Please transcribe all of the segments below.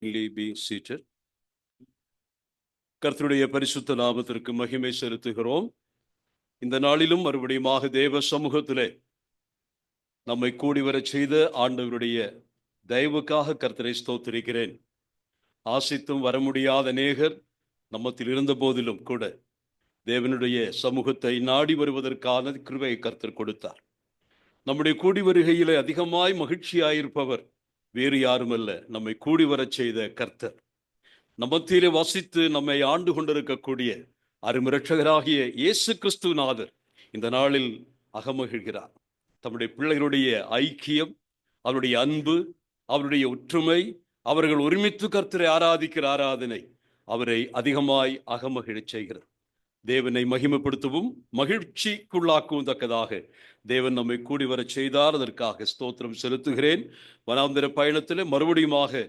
Be seated. கர்த்தருடைய பரிசுத்த நாமத்திற்கு மகிமை செலுத்துகிறோம். இந்த நாளிலும் மறுபடியுமாக தேவ சமூகத்திலே நம்மை கூடி வரச் செய்த ஆண்டவருடைய தயவுக்காக கர்த்தரை ஸ்தோத்திரிக்கிறேன். ஆசித்தும் வர முடியாத அநேகர் நம்மத்தில் இருந்த போதிலும் கூட தேவனுடைய சமூகத்தை நாடி வருவதற்கான கிருபையை கர்த்தர் கொடுத்தார். நம்முடைய கூடி வருகையிலே அதிகமாய் மகிழ்ச்சியாயிருப்பவர் வேறு யாருமல்ல, நம்மை கூடி வரச் செய்த கர்த்தர். நம்மத்திலே வசித்து நம்மை ஆண்டு கொண்டிருக்கக்கூடிய அருமிரட்சகராகிய இயேசு கிறிஸ்துநாதர் இந்த நாளில் அகமகிழ்கிறார். தம்முடைய பிள்ளைகளுடைய ஐக்கியம், அவருடைய அன்பு, அவருடைய ஒற்றுமை, அவர்கள் ஒருமித்து கர்த்தரை ஆராதிக்கிற ஆராதனை அவரை அதிகமாய் அகமகிழச் செய்கிறது. தேவனை மகிமைப்படுத்தவும் மகிழ்ச்சிக்குள்ளாக்கவும் தக்கதாக தேவன் நம்மை கூடி வர செய்தார். அதற்காக ஸ்தோத்திரம் செலுத்துகிறேன். வனாந்திர பயணத்திலே மறுபடியுமாக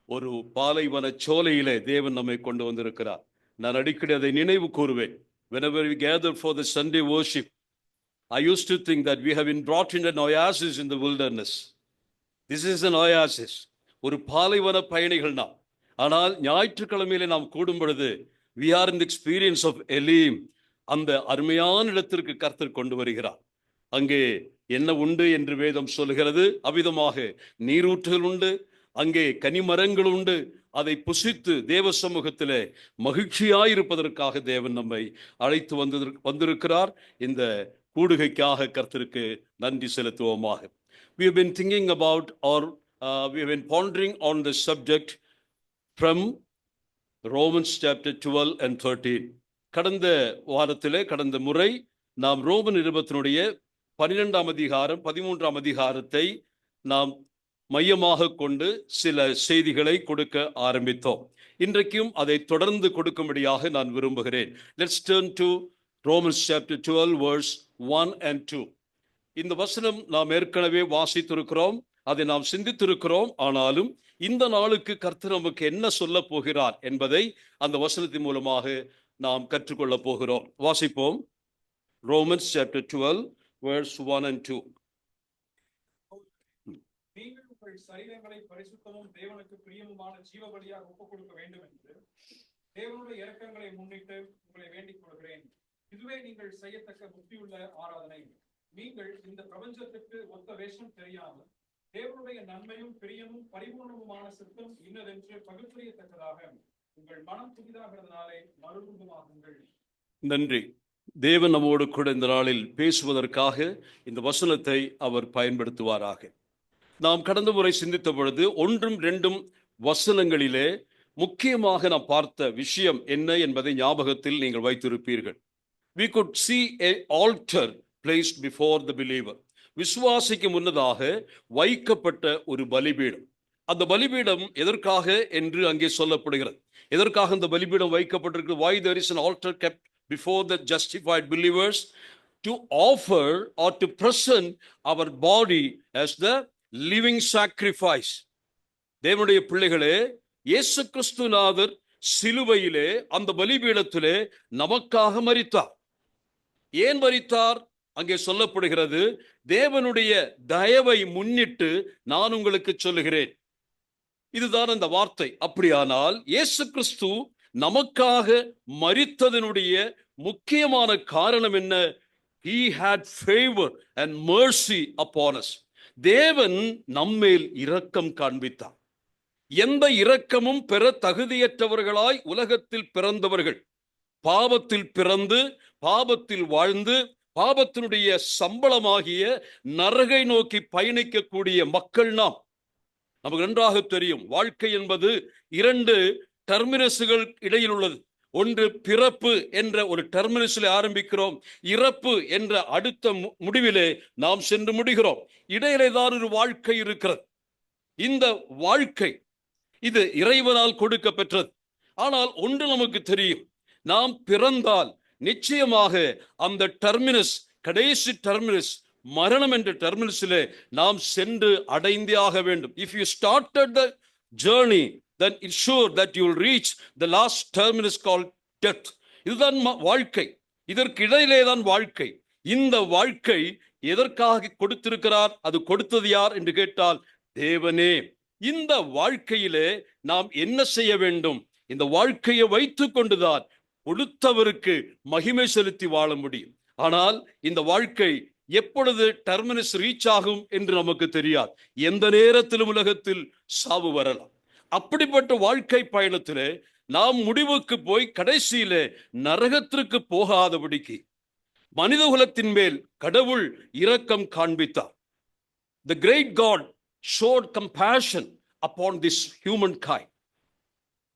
ஒரு பாலைவன சோலையிலே தேவன் நம்மை கொண்டு வந்திருக்கிறார். நான் அடிக்கடி அதை நினைவு கூறுவேன். Whenever we gather for the Sunday worship, I used to think that we have been brought in an oasis in the wilderness. This is an oasis. ஒரு பாலைவன பயணிகள் நாம். ஆனால் ஞாயிற்றுக்கிழமையிலே நாம் கூடும் பொழுது we are in the experience of Elim. அந்த அருமையான இடத்திற்கு கர்த்தர் கொண்டு வருகிறார். அங்கே என்ன உண்டு என்று வேதம் சொல்கிறது? அவ்விதமாக நீரூற்றுகள் உண்டு, அங்கே கனிமரங்கள் உண்டு. அதை புசித்து தேவ சமூகத்திலே மகிழ்ச்சியாயிருப்பதற்காக தேவன் நம்மை அழைத்து வந்திருக்கிறார். இந்த கூடுகைக்காக கர்த்தருக்கு நன்றி செலுத்துவோமாக. We have been thinking about or we have been pondering on the subject from Romans chapter 12 and 13. கடந்த வாரத்திலே, கடந்த முறை நாம் ரோமன் நிருபத்தினுடைய 12ஆம் அதிகாரம் 13ஆம் அதிகாரத்தை நாம் மையமாக கொண்டு சில செய்திகளை கொடுக்க ஆரம்பித்தோம். இன்றைக்கும் அதை தொடர்ந்து கொடுக்கும்படியாக நான் விரும்புகிறேன். Let's turn to Romans chapter 12 verse 1 and 2. இந்த வசனம் நாம் ஏற்கனவே வாசித்திருக்கிறோம், அதை நாம் சிந்தித்திருக்கிறோம். ஆனாலும் இந்த நாளுக்கு கர்த்தர் நமக்கு என்ன சொல்ல போகிறார் என்பதை அந்த வசனத்தின் மூலமாக நாம் கற்றுக்கொள்ள போகிறோம். வாசிப்போம். Romans chapter 12 verse 1 and 2. நீங்கள் உங்கள் சரீரங்களை பரிசுத்தமும் தேவனுக்கு பிரியமுமான ஜீவபலியாக ஒப்புக் கொடுக்க வேண்டும் என்று தேவனுடைய இரக்கங்களை முன்னிட்டு உங்களை வேண்டிக் கொள்கிறேன். இதுவே நீங்கள் செய்யத்தக்க புத்தியுள்ள ஆராதனை. நீங்கள் இந்த பிரபஞ்சத்துக்கு ஒத்த வேஷம் தெரியாமல் தேவனுடைய நன்மையும் பிரியமும் பரிபூர்ணமுமான சித்தம் இன்னதென்று பகுத்தறியத்தக்கதாக உங்கள் மனம் புதிதாகிறதுனாலே மறுரூபமாகுங்கள். நன்றி. தேவன் நம்மோடு கூட இந்த நாளில் பேசுவதற்காக இந்த வசனத்தை அவர் பயன்படுத்துவாராக. நாம் கடந்த முறை சிந்தித்த பொழுது 1, 2 வசனங்களிலே முக்கியமாக நாம் பார்த்த விஷயம் என்ன என்பதை ஞாபகத்தில் நீங்கள் வைத்திருப்பீர்கள். We could see an altar placed before the believer. விசுவாசிக்கு முன்னதாக வைக்கப்பட்ட ஒரு பலிபீடம். அந்த பலிபீடம் எதற்காக என்று அங்கே சொல்லப்படுகிறது. எதற்காக அந்த பலிபீடம் வைக்கப்பட்டிருக்கு? Why there is an altar kept before the justified believers? To offer or to present our body as the living sacrifice. தேவனுடைய பிள்ளைகளே, இயேசு கிறிஸ்துநாதர் சிலுவையிலே அந்த பலிபீடத்திலே நமக்காக மரித்தார். ஏன் மரித்தார்? அங்கே சொல்லப்படுகிறது, தேவனுடைய தயவை முன்னிட்டு நான் உங்களுக்கு சொல்லுகிறேன். இதுதான் அந்த வார்த்தை. அப்படியானால் இயேசு கிறிஸ்து நமக்காக மரித்ததனுடைய முக்கியமான காரணம் என்ன? He had favor and mercy upon us. தேவன் நம்மேல் இரக்கம் காண்பித்தார். எந்த இரக்கமும் பெற தகுதியற்றவர்களாய் உலகத்தில் பிறந்தவர்கள், பாவத்தில் பிறந்து பாவத்தில் வாழ்ந்து பாவத்தினுடைய சம்பளமாகிய நரகை நோக்கி பயணிக்கக்கூடிய மக்கள் நாம். நமக்கு நன்றாக தெரியும், வாழ்க்கை என்பது 2 டெர்மினஸ்கள் இடையில் உள்ளது. ஒன்று பிறப்பு என்ற ஒரு டெர்மினஸில் ஆரம்பிக்கிறோம், இறப்பு என்ற அடுத்த முடிவிலே நாம் சென்று முடிகிறோம். இடையிலே தான் ஒரு வாழ்க்கை இருக்கிறது. இந்த வாழ்க்கை இது இறைவனால் கொடுக்க பெற்றது. ஆனால் ஒன்று நமக்கு தெரியும், நாம் பிறந்தால் நிச்சயமாக அந்த டெர்மினஸ், கடைசி டெர்மினஸ் மரணம் என்ற டெர்மினஸிலே நாம் சென்று அடைந்தே ஆக வேண்டும். If you started the journey, then it's sure that you will reach the last terminus called death. இதுதான் வாழ்க்கை. இதற்கு இடையிலே தான் வாழ்க்கை. இந்த வாழ்க்கை எதற்காக கொடுத்திருக்கிறார்? அது கொடுத்தது யார் என்று கேட்டால் தேவனே. இந்த வாழ்க்கையிலே நாம் என்ன செய்ய வேண்டும்? இந்த வாழ்க்கையை வைத்துக் கொண்டுதான் கொடுத்தவருக்கு மகிமை செலுத்தி வாழ முடியும். ஆனால் இந்த வாழ்க்கை எப்பொழுது டெர்மினஸ் ரீச் ஆகும் என்று நமக்கு தெரியாது. எந்த நேரத்திலும் உலகத்தில் சாவு வரலாம். அப்படிப்பட்ட வாழ்க்கை பயணத்திலே நாம் முடிவுக்கு போய் கடைசியிலே நரகத்திற்கு போகாதபடிக்கு மனிதகுலத்தின் மேல் கடவுள் இரக்கம் காண்பித்தார். The great God showed compassion upon this humankind.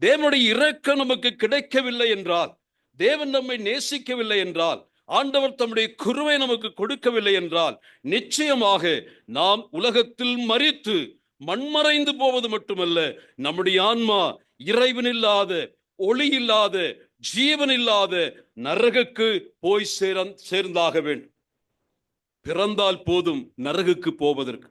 தேவனுடைய இரக்கம் நமக்கு கிடைக்கவில்லை என்றால், தேவன் நம்மை நேசிக்கவில்லை என்றால், ஆண்டவர் தம்முடைய கிருபையை நமக்கு கொடுக்கவில்லை என்றால், நிச்சயமாக நாம் உலகத்தில் மரித்து மண்மறைந்து போவது மட்டுமல்ல, நம்முடைய ஆன்மா இறைவனில்லாத, ஒளி இல்லாத, ஜீவன் இல்லாத நரகுக்கு போய் சேர்ந்தாக வேண்டும். பிறந்தால் போதும் நரகுக்கு போவதற்கு,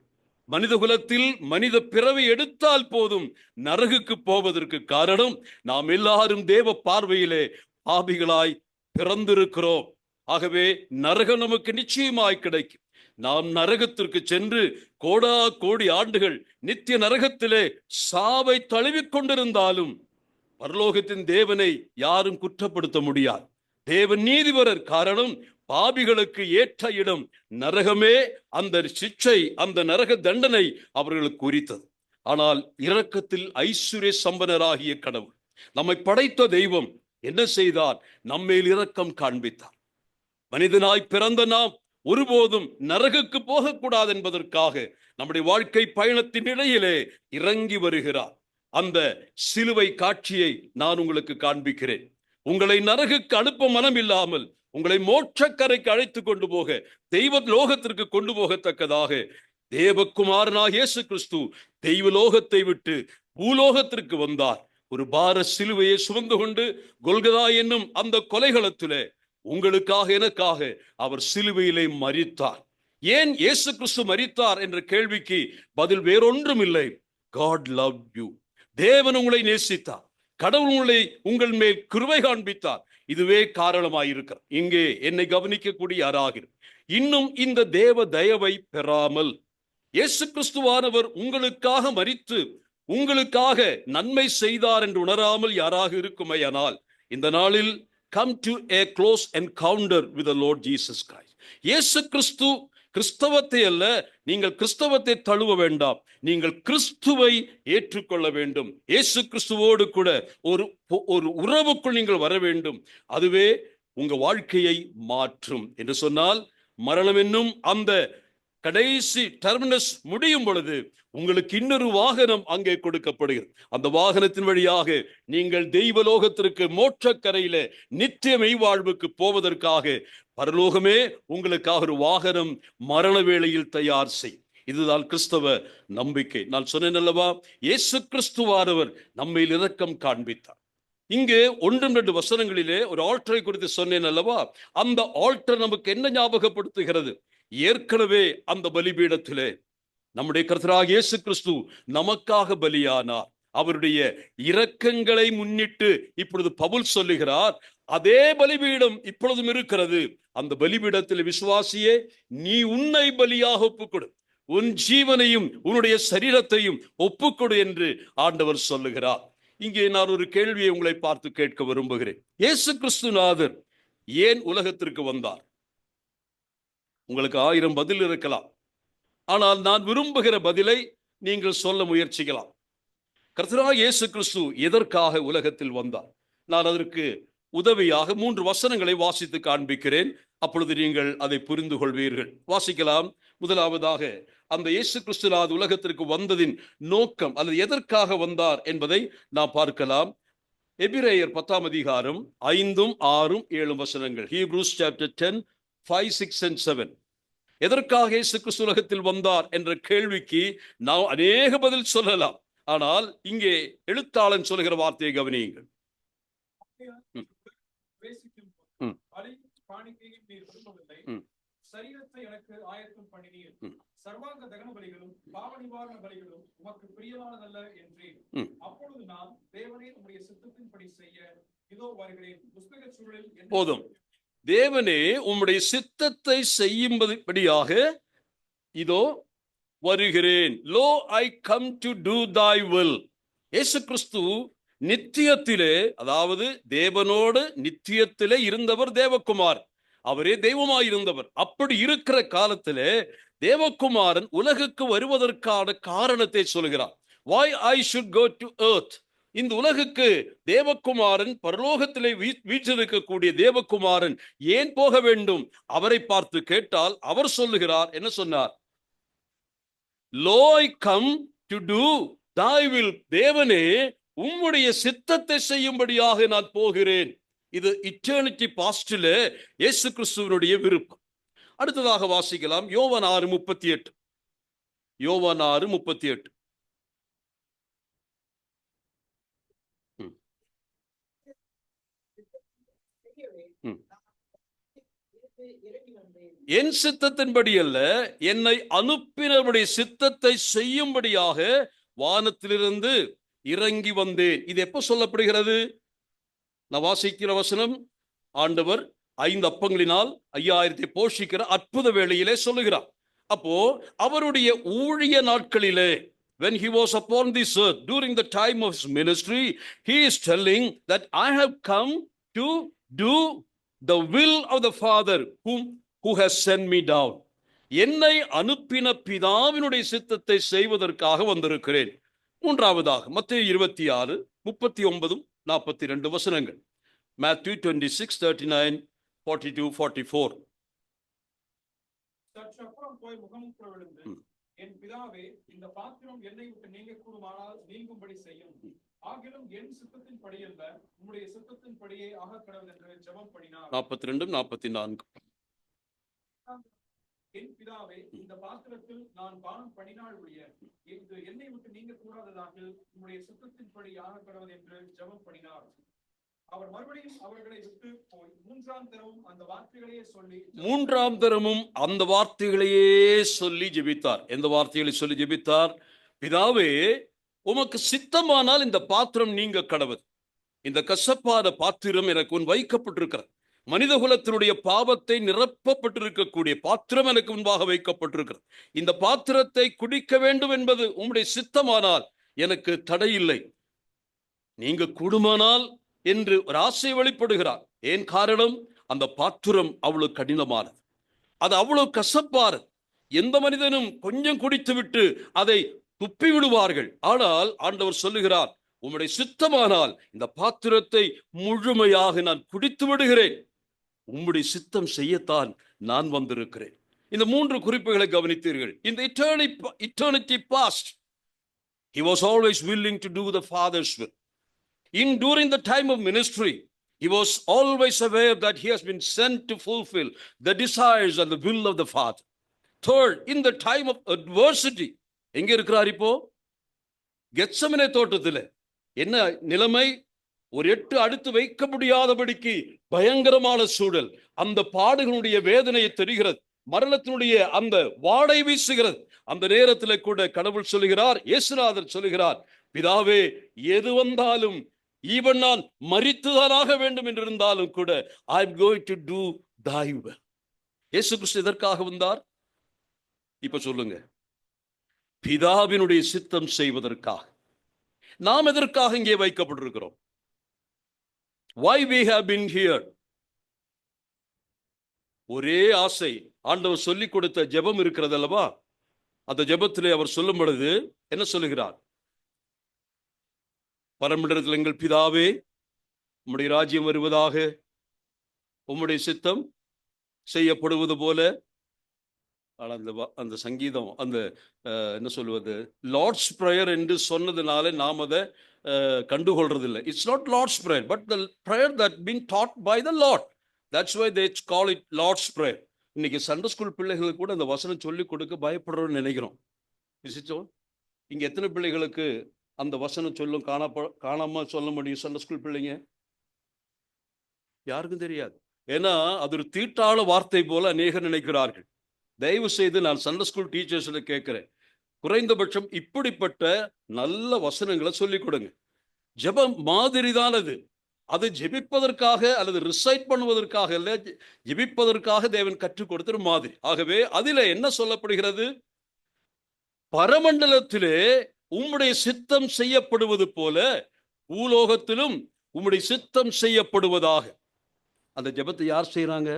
மனித குலத்தில் மனித பிறவி எடுத்தால் போதும் நரகுக்கு போவதற்கு காரணம், நாம் எல்லாரும் தேவ பார்வையிலே பாவிகளாய் பிறந்திருக்கிறோம். ஆகவே நரகம் நமக்கு நிச்சயமாய் கிடைக்கும். நாம் நரகத்திற்கு சென்று கோடா கோடி ஆண்டுகள் நித்திய நரகத்திலே சாவை தழுவிக் கொண்டிருந்தாலும் பரலோகத்தின் தேவனை யாரும் குற்றப்படுத்த முடியாது. தேவன் நீதிபரர். காரணம், பாவிகளுக்கு ஏற்ற இடம் நரகமே. அந்த சிக்ஷை, அந்த நரக தண்டனை அவர்களுக்கு குறித்தது. ஆனால் இரக்கத்தில் ஐஸ்வர்ய சம்பனராகிய கடவுள், நம்மை படைத்த தெய்வம் என்ன செய்தார்? நம்மேல் இரக்கம் காண்பித்தார். மனிதனாய் பிறந்த நாம் ஒருபோதும் நரகுக்கு போகக்கூடாது என்பதற்காக நம்முடைய வாழ்க்கை பயணத்தின் இடையிலே இறங்கி வருகிறார். அந்த சிலுவை காட்சியை நான் உங்களுக்கு காண்பிக்கிறேன். உங்களை நரகுக்கு அனுப்ப மனம் இல்லாமல் உங்களை மோட்சக்கரைக்கு அழைத்து கொண்டு போக, தெய்வ லோகத்திற்கு கொண்டு போகத்தக்கதாக தேவகுமாரனாகிய இயேசு கிறிஸ்து தெய்வ லோகத்தை விட்டு பூலோகத்திற்கு வந்தார். ஒரு பார சிலுவையை சுமந்து கொண்டு கொல்கதா என்னும் அந்த கொலைகளத்திலே உங்களுக்காக எனக்காக அவர் சிலுவையிலே மரித்தார். ஏன் இயேசு கிறிஸ்து மரித்தார் என்ற கேள்விக்கு பதில் வேறொன்றும் இல்லை. God loved you. தேவன் உங்களை நேசித்தார். கடவுள் உங்கள் மேல் கிருபை காண்பித்தார். இதுவே காரணமாயிருக்கிறார். இங்கே என்னை கவனிக்கக்கூடிய யாராக இன்னும் இந்த தேவ தயவை பெறாமல் இயேசு கிறிஸ்துவானவர் உங்களுக்காக மரித்து உங்களுக்காக நன்மை செய்தார் என்று உணராமல் யாராக இருக்குமையானால், இந்த நாளில் come to a close encounter with the Lord Jesus Christ. இயேசு கிறிஸ்து, கிறிஸ்தவத்தை அல்ல, நீங்கள் கிறிஸ்தவத்தை தழுவ வேண்டாம், நீங்கள் கிறிஸ்துவை ஏற்றுக்கொள்ள வேண்டும். இயேசு கிறிஸ்துவோடு கூட ஒரு உறவுக்குள் நீங்கள் வர வேண்டும். அதுவே உங்க வாழ்க்கையை மாற்றும். என்று சொன்னால், மரணம் என்னும் அந்த கடைசி டெர்மினஸ் முடியும் பொழுது உங்களுக்கு இன்னொரு வாகனம் அங்கே கொடுக்கப்படுகிறது. அந்த வாகனத்தின் வழியாக நீங்கள் தெய்வலோகத்திற்கு, மோட்சக்கரையில நித்திய மெய்வாழ்வுக்கு போவதற்காக பரலோகமே உங்களுக்காக ஒரு வாகனம் மரண வேளையில் தயார் செய். இதுதான் கிறிஸ்தவ நம்பிக்கை. நான் சொன்னேன் அல்லவா, இயேசு கிறிஸ்துவானவர் நம்மையில் இரக்கம் காண்பித்தார். இங்கே 1-2 வசனங்களிலே ஒரு ஆல்டரை குறித்து சொன்னேன் அல்லவா. அந்த ஆல்டர் நமக்கு என்ன ஞாபகப்படுத்துகிறது? ஏற்கனவே அந்த பலிபீடத்திலே நம்முடைய கர்த்தராகிய இயேசு கிறிஸ்து நமக்காக பலியானார். அவருடைய இரக்கங்களை முன்னிட்டு இப்பொழுது பவுல் சொல்லுகிறார், அதே பலிபீடம் இப்பொழுதும் இருக்கிறது. அந்த பலிபீடத்தில் விசுவாசியே, நீ உன்னை பலியாக ஒப்புக்கொடு, உன் ஜீவனையும் உன்னுடைய சரீரத்தையும் ஒப்புக்கொடு என்று ஆண்டவர் சொல்லுகிறார். இங்கே நான் ஒரு கேள்வியை உங்களை பார்த்து கேட்க விரும்புகிறேன். இயேசு கிறிஸ்துநாதர் ஏன் உலகத்திற்கு வந்தார்? உங்களுக்கு 1000 பதில் இருக்கலாம். ஆனால் நான் விரும்புகிற பதிலை நீங்கள் சொல்ல முயற்சிக்கலாம். கர்த்தராகிய இயேசு கிறிஸ்து எதற்காக உலகத்தில் வந்தார்? நான் அதற்கு உதவியாக 3 வசனங்களை வாசித்து காண்பிக்கிறேன். அப்பொழுது நீங்கள் அதை புரிந்து கொள்வீர்கள். வாசிக்கலாம். முதலாவதாக, அந்த இயேசு கிறிஸ்து உலகத்திற்கு வந்ததின் நோக்கம் அல்லது எதற்காக வந்தார் என்பதை நாம் பார்க்கலாம். எபிரேயர் 10ஆம் அதிகாரம் 5, 6, 7 வசனங்கள். Hebrews chapter 10, 5, 6 and 7. எதற்காக இயேசு கிறிஸ்து உலகத்தில் வந்தார் என்ற கேள்விக்கு நாம் அநேக பதில் சொல்லலாம். ஆனால் இங்கே எழுத்தாளன் சொல்லுகிற வார்த்தையை கவனியுங்கள். சரீரத்தை எனக்கு ஆயத்தம் பண்ணினீர், சர்வாங்க தகன பலிகளும் பாவ நிவாரண பலிகளும் உமக்கு பிரியமானதல்ல என்றேன். அப்பொழுது நான், தேவனே உம்முடைய சித்தத்தின்படி செய்ய இதோ வருகிறேன். புஸ்தக சூழலில் போதும். தேவனே உம்முடைய சித்தத்தை செய்யும்படியாக இதோ வருகிறேன். Lo I come to do thy will. இயேசு கிறிஸ்து நித்தியத்திலே, அதாவது தேவனோடு நித்தியத்திலே இருந்தவர் தேவகுமார். அவரே தெய்வமாய் இருந்தவர். அப்படி இருக்கிற காலத்திலே தேவகுமாரன் உலகுக்கு வருவதற்கான காரணத்தை சொல்கிறார். why I should go to earth. இந்த உலகுக்கு தேவகுமாரன், பரலோகத்திலே வீற்றிருக்கக்கூடிய தேவகுமாரன் ஏன் போக வேண்டும்? அவரை பார்த்து கேட்டால் அவர் சொல்லுகிறார், என்ன சொன்னார்? Lo I come to do thy will. தேவனே, உம்முடைய சித்தத்தை செய்யும்படியாக நான் போகிறேன். இது இட்டர்னிட்டி பாஸ்டிலே இயேசு கிறிஸ்துவினுடைய விருப்பம். அடுத்ததாக வாசிக்கலாம் யோவான் 6:38. யோவான் 6:38. என் சித்தத்தின்படி அல்ல, என்னை அனுப்பினவருடைய சித்தத்தை செய்யும்படியாக வானத்திலிருந்து இறங்கி வந்தேன். இது எப்ப சொல்லப்படுகிறது? நான் வாசிக்கிற வசனம், ஆண்டவர் 5 அப்பங்களினால் 5000 போஷிக்கிற அற்புத வேளையிலே சொல்லுகிறார். அப்போ அவருடைய ஊழிய நாட்களிலே, when he was upon this earth, during the time of his ministry, he is telling that I have come to do the will of the Father who has sent me down. என்னை அனுப்பின பிதாவினுடைய சித்தத்தை செய்வதற்காக வந்திருக்கிறேன். மூன்றாவதாக மத்தேயு 26, 39, 42 வசனங்கள். Matthew 26, 39, 42, 44. சற்று அப்புறம் போய் முகமுற்ற விழுந்து, என் பிதாவே, இந்த பாத்திரம் என்னை விட்டு நீங்க கூடுமானால் நீங்கும்படி செய்யும். ஆகிலும் என் சித்தத்தின் படியல்ல, உம்முடைய சித்தத்தின் படியே ஆக கடவுள் என்று ஜெபம் பண்ணினார். 42, 44. என் பிதாவே, இந்த பாத்திரத்தில் நான் பானம் பண்ணினால் ஒழிய இது என்னை விட்டு நீங்க கூடாததாக உம்முடைய சித்தத்தின்படி ஆக கடவுள் என்று ஜெபம் பண்ணினார். அவர் மறுபடியும் அவர்களை விட்டு போய் மூன்றாம் தரமும் அந்த வார்த்தைகளையே சொல்லி ஜெபித்தார். எந்த வார்த்தைகளை சொல்லி ஜெபித்தார்? பிதாவே, உமக்கு சித்தமானால் இந்த பாத்திரம் நீங்க கடவுள். இந்த கசப்பான பாத்திரம் எனக்கு முன் வைக்கப்பட்டிருக்கிறது. மனித குலத்தினுடைய பாவத்தை நிரப்பப்பட்டிருக்கக்கூடிய பாத்திரம் எனக்கு முன்பாக வைக்கப்பட்டிருக்கிறது. இந்த பாத்திரத்தை குடிக்க வேண்டும் என்பது உம்முடைய சித்தமானால் எனக்கு தடையில்லை. நீங்க கூடுமானால் என்று ஒரு ஆசை வெளிப்படுகிறார். ஏன் காரணம்? அந்த பாத்திரம் அவ்வளவு கடினமானது, அது அவ்வளவு கசப்பானது. எந்த மனிதனும் கொஞ்சம் குடித்து விட்டு அதை துப்பி விடுவார்கள். ஆனால் ஆண்டவர் சொல்லுகிறார், உம்முடைய சித்தமானால் இந்த பாத்திரத்தை முழுமையாக நான் குடித்து விடுகிறேன். உம்முடைய சித்தம் செய்யத்தான் நான் வந்திருக்கிறேன். இந்த 3 குறிப்புகளை கவனித்தீர்கள். In the eternity past, he was always willing to do the Father's will. During the time of ministry, he was always aware that he has been sent to fulfill the desires and the will of the Father. Third, in the time of adversity, எங்க இருக்கிறார் இப்போ? Gethsemane தோட்டத்தில் என்ன நிலைமை? ஒரு 8 அடுத்து வைக்க முடியாதபடிக்கு பயங்கரமான சூழல். அந்த பாடுகளுடைய வேதனையை தெரிகிறது, மரணத்தினுடைய அந்த வாடை வீசுகிறது. அந்த நேரத்தில் கூட கடவுள் சொல்லுகிறார், இயேசுநாதர் சொல்லுகிறார், பிதாவே, எது வந்தாலும், ஈவன் நான் மரித்துதானாக வேண்டும் என்று இருந்தாலும் கூட, I am going to do thy will. இயேசு கிறிஸ்து எதற்காக வந்தார்? இப்ப சொல்லுங்க. பிதாவினுடைய சித்தம் செய்வதற்காக. நாம் எதற்காக இங்கே வைக்கப்பட்டிருக்கிறோம்? Why we have been here? ஒரே ஆசை. ஆண்டவர் சொல்லிக் கொடுத்த ஜெபம் இருக்கிறது அல்லவா? அந்த ஜெபத்திலே அவர் சொல்லும் பொழுது என்ன சொல்லுகிறார்? பரமண்டலத்தில் எங்கள் பிதாவே, உம்முடைய ராஜ்யம் வருவதாக, உம்முடைய சித்தம் செய்யப்படுவது போல. அந்த சங்கீதம், அந்த என்ன சொல்வது, லார்ட்ஸ் பிரேயர் என்று சொன்னதுனால நாம் அதை கண்டுகொள்றதில்லை. It's not Lord's prayer, but the prayer that been taught by the Lord. That's why they call it Lord's prayer. இன்னைக்கு சண்டே ஸ்கூல் பிள்ளைகளுக்கு கூட அந்த வசனம் சொல்லிக் கொடுக்க பயப்படுறோம்னு நினைக்கிறோம். இங்க எத்தனை பிள்ளைகளுக்கு அந்த வசனம் சொல்லும் காணாம சொல்ல முடியும்? சண்டே ஸ்கூல் பிள்ளைங்க யாருக்கும் தெரியாது. ஏன்னா அது ஒரு தீட்டாள வார்த்தை போல அநேகர் நினைக்கிறார்கள். தயவு செய்து நான் சண்டே ஸ்கூல் டீச்சர்ஸ்ல கேட்கிறேன், குறைந்தபட்சம் இப்படிப்பட்ட நல்ல வசனங்களை சொல்லிக் கொடுங்க. ஜெபம் மாதிரி தான் அது. அது ஜெபிப்பதற்காக அல்லது ரிசைட் பண்ணுவதற்காக அல்ல, ஜெபிப்பதற்காக தேவன் கற்றுக் கொடுத்த மாதிரி. ஆகவே அதில் என்ன சொல்லப்படுகிறது? பரமண்டலத்திலே உம்முடைய சித்தம் செய்யப்படுவது போல பூலோகத்திலும் உம்முடைய சித்தம் செய்யப்படுவதாக. அந்த ஜெபத்தை யார் செய்யறாங்க?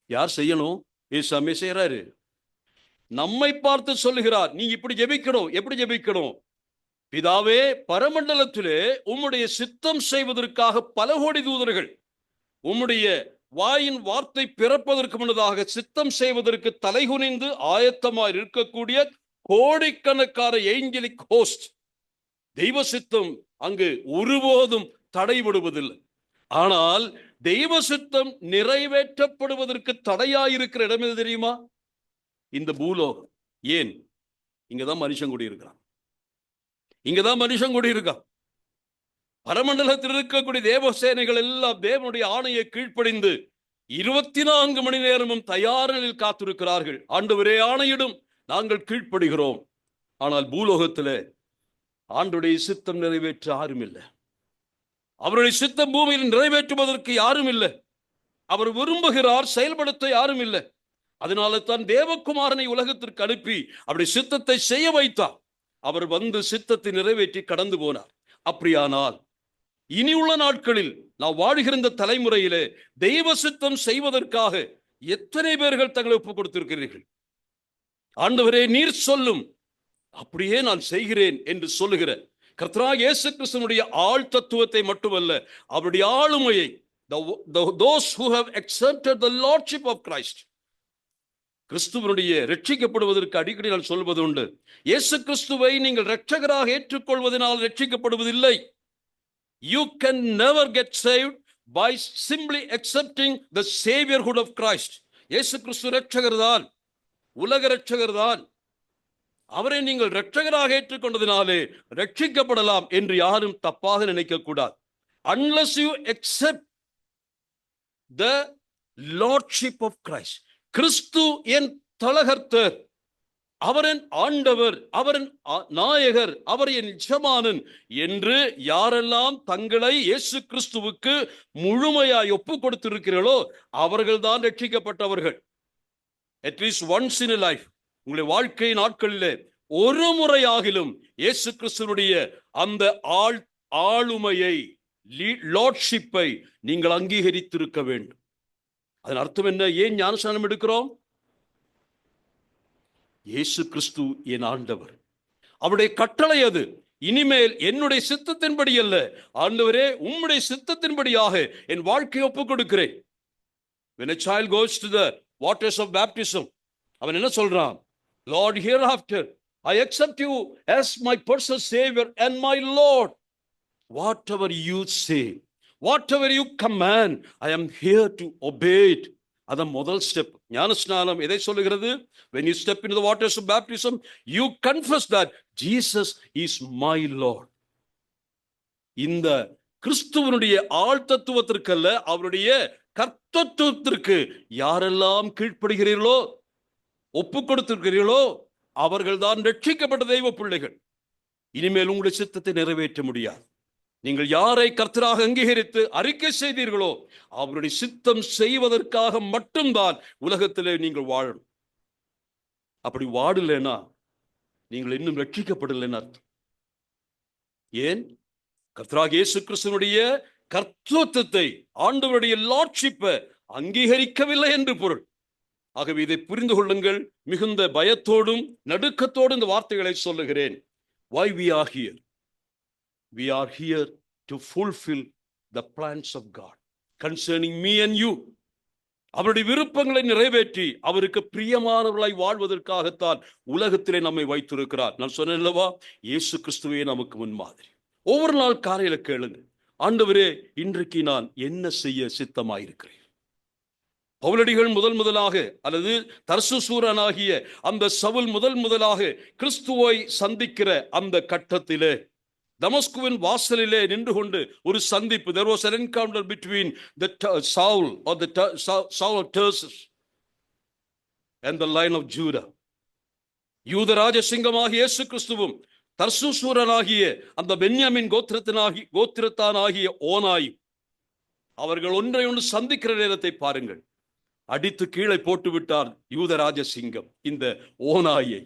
யார் செய்யணும்? இயேசுவே செய்யறாரு. நம்மை பார்த்து சொல்லுகிறார், நீ இப்படி ஜெபிக்கணும். எப்படி ஜெபிக்கணும்? பிதாவே, பரமண்டலத்திலே உம்முடைய சித்தம் செய்வதற்காக பல கோடி தூதர்கள் உம்முடைய வாயின் வார்த்தை பிறப்பதற்கு முன்னதாக சித்தம் செய்வதற்கு தலைகுனிந்து ஆயத்தமாய் இருக்கக்கூடிய கோடிக்கணக்கான ஏஞ்சலிக் ஹோஸ்ட். தெய்வ சித்தம் அங்கு ஒருபோதும் தடைபடுவதில்லை. ஆனால் தெய்வ சித்தம் நிறைவேற்றப்படுவதற்கு தடையாயிருக்கிற இடம் எது தெரியுமா? இந்த பூலோகம். ஏன்? இங்கதான் மனுஷன் குடியிருக்கிறான். இங்கதான் மனுஷன் குடியிருக்கான். பரமண்டலத்தில் இருக்கக்கூடிய தேவசேனைகள் எல்லாம் தேவனுடைய ஆணையை கீழ்ப்படிந்து 24 மணி நேரமும் தயார் நிலையில் காத்திருக்கிறார்கள். ஆண்டவரே ஆணையிடும், நாங்கள் கீழ்ப்படுகிறோம். ஆனால் பூலோகத்தில் ஆண்டவருடைய சித்தம் நிறைவேற்ற யாரும் இல்லை. அவருடைய சித்தம் பூமியில் நிறைவேற்றுவதற்கு யாரும் இல்லை. அவர் விரும்புகிறார், செயல்படுத்த யாரும் இல்லை. அதனால தான் தேவகுமாரனை உலகத்திற்கு அனுப்பி அவருடைய சித்தத்தை செய்ய வைத்தார். அவர் வந்து சித்தத்தை நிறைவேற்றி கடந்து போனார். அப்படியானால் இனி உள்ள நாட்களில் நாம் வாழ்கிற இந்த தலைமுறையிலே தெய்வ சித்தம் செய்வதற்காக எத்தனை பேர்கள் தங்களை ஒப்புக் கொடுத்திருக்கிறீர்கள்? ஆண்டவரே நீர் சொல்லும், அப்படியே நான் செய்கிறேன் என்று சொல்லுகிற கர்த்தராகிய இயேசு கிறிஸ்துவினுடைய ஆள் தத்துவத்தை மட்டுமல்ல, அவருடைய ஆளுமையை, those who have accepted the lordship of Christ, கிறிஸ்துவனுடைய ரட்சிக்கப்படுவதற்கு அடிக்கடி நான் சொல்வது உண்டு. இயேசு கிறிஸ்துவை நீங்கள் இரட்சகராக ஏற்றுக்கொள்வதனால் ரட்சிக்கப்படுவதில்லை. You can never get saved by simply accepting the saviorhood of Christ. இயேசு கிறிஸ்து இரட்சகர் தான், உலக இரட்சகர் தான். அவரை நீங்கள் இரட்சகராக ஏற்றுக்கொண்டதினாலே ரட்சிக்கப்படலாம் என்று யாரும் தப்பாக நினைக்க கூடாது. Unless you accept the lordship of Christ, கிறிஸ்து என் தலகர்த்தர், அவரின் ஆண்டவர், அவரின் நாயகர், அவர் என் எஜமானன் என்று யாரெல்லாம் தங்களை இயேசு கிறிஸ்துவுக்கு முழுமையாய் ஒப்பு கொடுத்திருக்கிறீர்களோ அவர்கள்தான் ரட்சிக்கப்பட்டவர்கள். At least once in a life, உங்களுடைய வாழ்க்கை நாட்களிலே ஒரு முறையாகிலும் இயேசு கிறிஸ்துவனுடைய அந்த ஆளுமையை, லார்ட்ஷிப்பை நீங்கள் அங்கீகரித்திருக்க வேண்டும். அதன் அர்த்தம் என்ன? ஏன் ஞானஸ்நானம் எடுக்கிறோம்? இயேசு கிறிஸ்து என் ஆண்டவர், அவருடைய கட்டளை அது. இனிமேல் என்னுடைய சித்தத்தின்படி அல்ல, ஆண்டவரே உம்முடைய சித்தத்தின்படியாக என் வாழ்க்கையை ஒப்புக் கொடுக்கிறேன். When a child goes to the waters of baptism, அவன் என்ன சொல்றான்? Lord, hereafter I accept you as my personal savior and my Lord. Whatever you say, whatever you command, I am here to obey it. அதான் முதல் step. ஞானஸ்நானம் எதை சொல்லுகிறது? When you step into the waters of baptism, you confess that Jesus is my Lord. இந்த கிறிஸ்துவனுடைய ஆள் தத்துவத்திற்கல்ல, அவருடைய கர்த்தத்துவத்திற்கு யாரெல்லாம் கீழ்ப்படுகிறீர்களோ, ஒப்பு கொடுத்திருக்கிறீர்களோ அவர்கள்தான் ரட்சிக்கப்பட்ட தெய்வ பிள்ளைகள். இனிமேல் உங்களுடைய சித்தத்தை நிறைவேற்ற முடியாது. நீங்கள் யாரை கர்த்தராக அங்கீகரித்து அறிக்கை செய்தீர்களோ அவருடைய சித்தம் செய்வதற்காக மட்டும்தான் உலகத்திலே நீங்கள் வாழணும். அப்படி வாழலைன்னா நீங்கள் இன்னும் ரட்சிக்கப்படலைன்னு அர்த்தம். ஏன்? கர்த்தராகிய இயேசு கிறிஸ்துவினுடைய கர்த்தத்துவத்தை, ஆண்டவருடைய லார்ட்ஷிப்பை அங்கீகரிக்கவில்லை என்று பொருள். ஆகவே இதை புரிந்து கொள்ளுங்கள். மிகுந்த பயத்தோடும் நடுக்கத்தோடும் இந்த வார்த்தைகளை சொல்லுகிறேன். Why we are here? We are here to fulfill the plans of God concerning me and you. அவருடைய விருப்பங்களை நிறைவேற்றி அவருக்கு பிரியமானவர்களாய் வாழ்வதற்காகத்தான் உலகத்திலே நம்மை வைத்திருக்கிறார். நான் சொன்னேன் அல்லவா, இயேசு கிறிஸ்துவே நமக்கு முன்மாதிரி. ஒவ்வொரு நாள் காலையில கேளுங்க, ஆண்டவரே இன்றைக்கு நான் என்ன செய்ய சித்தமாயிருக்கிறேன்? பவுலடிகள் முதலாக அல்லது தர்சுசூரனாகிய அந்த சவுல் முதலாக கிறிஸ்துவை சந்திக்கிற அந்த கட்டத்திலே தமஸ்குவின் வாசலிலே நின்று கொண்டு ஒரு சந்திப்பு. There was an encounter between the Saul or the Saul of Tarsus and the Lion of Judah. யூத ராஜசிங்கமாகிய இயேசு கிறிஸ்துவும் தர்சுசூரனாகிய அந்த பென்யாமின் கோத்திரத்தானாகிய ஓனாயும் அவர்கள் ஒன்றை ஒன்று சந்திக்கிற நேரத்தை பாருங்கள். அடித்து கீழே போட்டு விட்டார் யூத ராஜசிங்கம் இந்த ஓனாயை.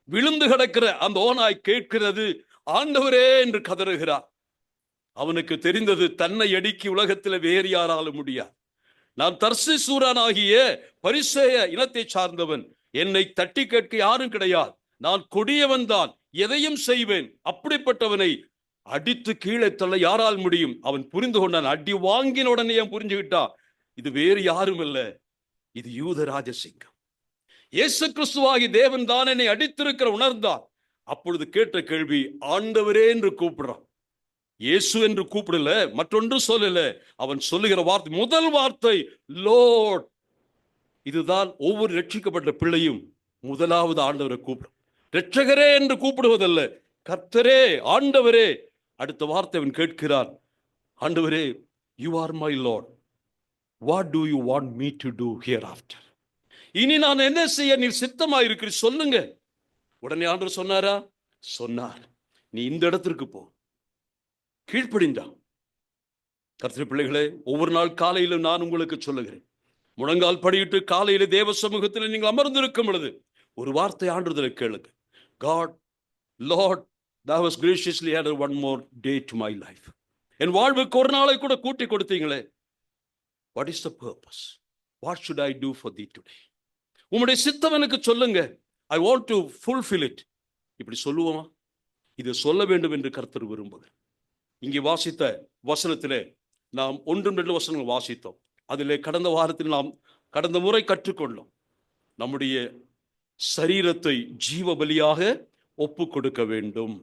விழுந்து கிடக்கிற அந்த ஓநாய் கேட்கிறது, ஆண்டவரே என்று கதறுகிறார். அவனுக்கு தெரிந்தது, தன்னை அடிக்கி உலகத்தில் வேறு யாராலும் முடியாது. நான் தர்சீசூரனாகிய பரிசேய இனத்தை சார்ந்தவன், என்னை தட்டி கேட்க யாரும் கிடையாது, நான் கொடியவன் தான், எதையும் செய்வேன், அப்படிப்பட்டவனை அடித்து கீழே தள்ள யாரால் முடியும்? அவன் புரிந்து கொண்டான். அடி வாங்கின உடனே புரிஞ்சுக்கிட்டான், இது வேறு யாரும் இல்ல, இது யூத ராஜசிங்கம், இயேசு கிறிஸ்துவாகி தேவன் தான் என்னை அடித்திருக்கிற உணர்ந்தான். அப்பொழுது கேட்ட கேள்வி, ஆண்டவரே என்று கூப்பிடுறான். இயேசு என்று கூப்பிடல, மற்றொன்று சொல்லல. அவன் சொல்லுகிற வார்த்தை, முதல் வார்த்தை லோர்ட். இதுதான் ஒவ்வொரு ரட்சிக்கப்பட்ட பிள்ளையும் முதலாவது ஆண்டவரை கூப்பிடும். ரட்சகரே என்று கூப்பிடுவதல்ல, கர்த்தரே, ஆண்டவரே. அடுத்த வார்த்தை அவன் கேட்கிறான், ஆண்டவரே, you are my Lord, what to you want me to to hear after? இனி நான் என்ன செய்ய நீர் சித்தமாயிருக்கிற சொல்லுங்க. உடனே ஆண்டவர் சொன்னாரா? சொன்னார். நீ இந்த இடத்திற்கு போ. கீழ்ப்படிந்தான். கர்த்தருடைய பிள்ளைகளே, ஒவ்வொரு நாள் காலையிலும் நான் உங்களுக்கு சொல்லுகிறேன், முழங்கால் படியிட்டு காலையில தேவ சமூகத்தில் நீங்கள் அமர்ந்திருக்கும் பொழுது ஒரு வார்த்தை ஆண்டவரை கேளுங்க. God, Lord, thou hast graciously added one more day to my life. என் வாழ்வுக்கு ஒரு நாளை கூட கூட்டி கொடுத்தீங்களே. What is the purpose? What should I do for thee today? உம்முடைய சித்தம் எனக்கு சொல்லுங்க. I want to fulfill it. இப்படி சொல்லுவோமா? இது சொல்ல வேண்டும் என்று கர்த்தர் விரும்புகிறார். இங்கே வாசித்த வசனத்திலே நாம் 1-2 வசனங்கள் வாசித்தோம். அதிலே கடந்த முறை கற்றுக்கொண்டோம், நம்முடைய சரீரத்தை ஜீவ பலியாக ஒப்பு கொடுக்க வேண்டும்.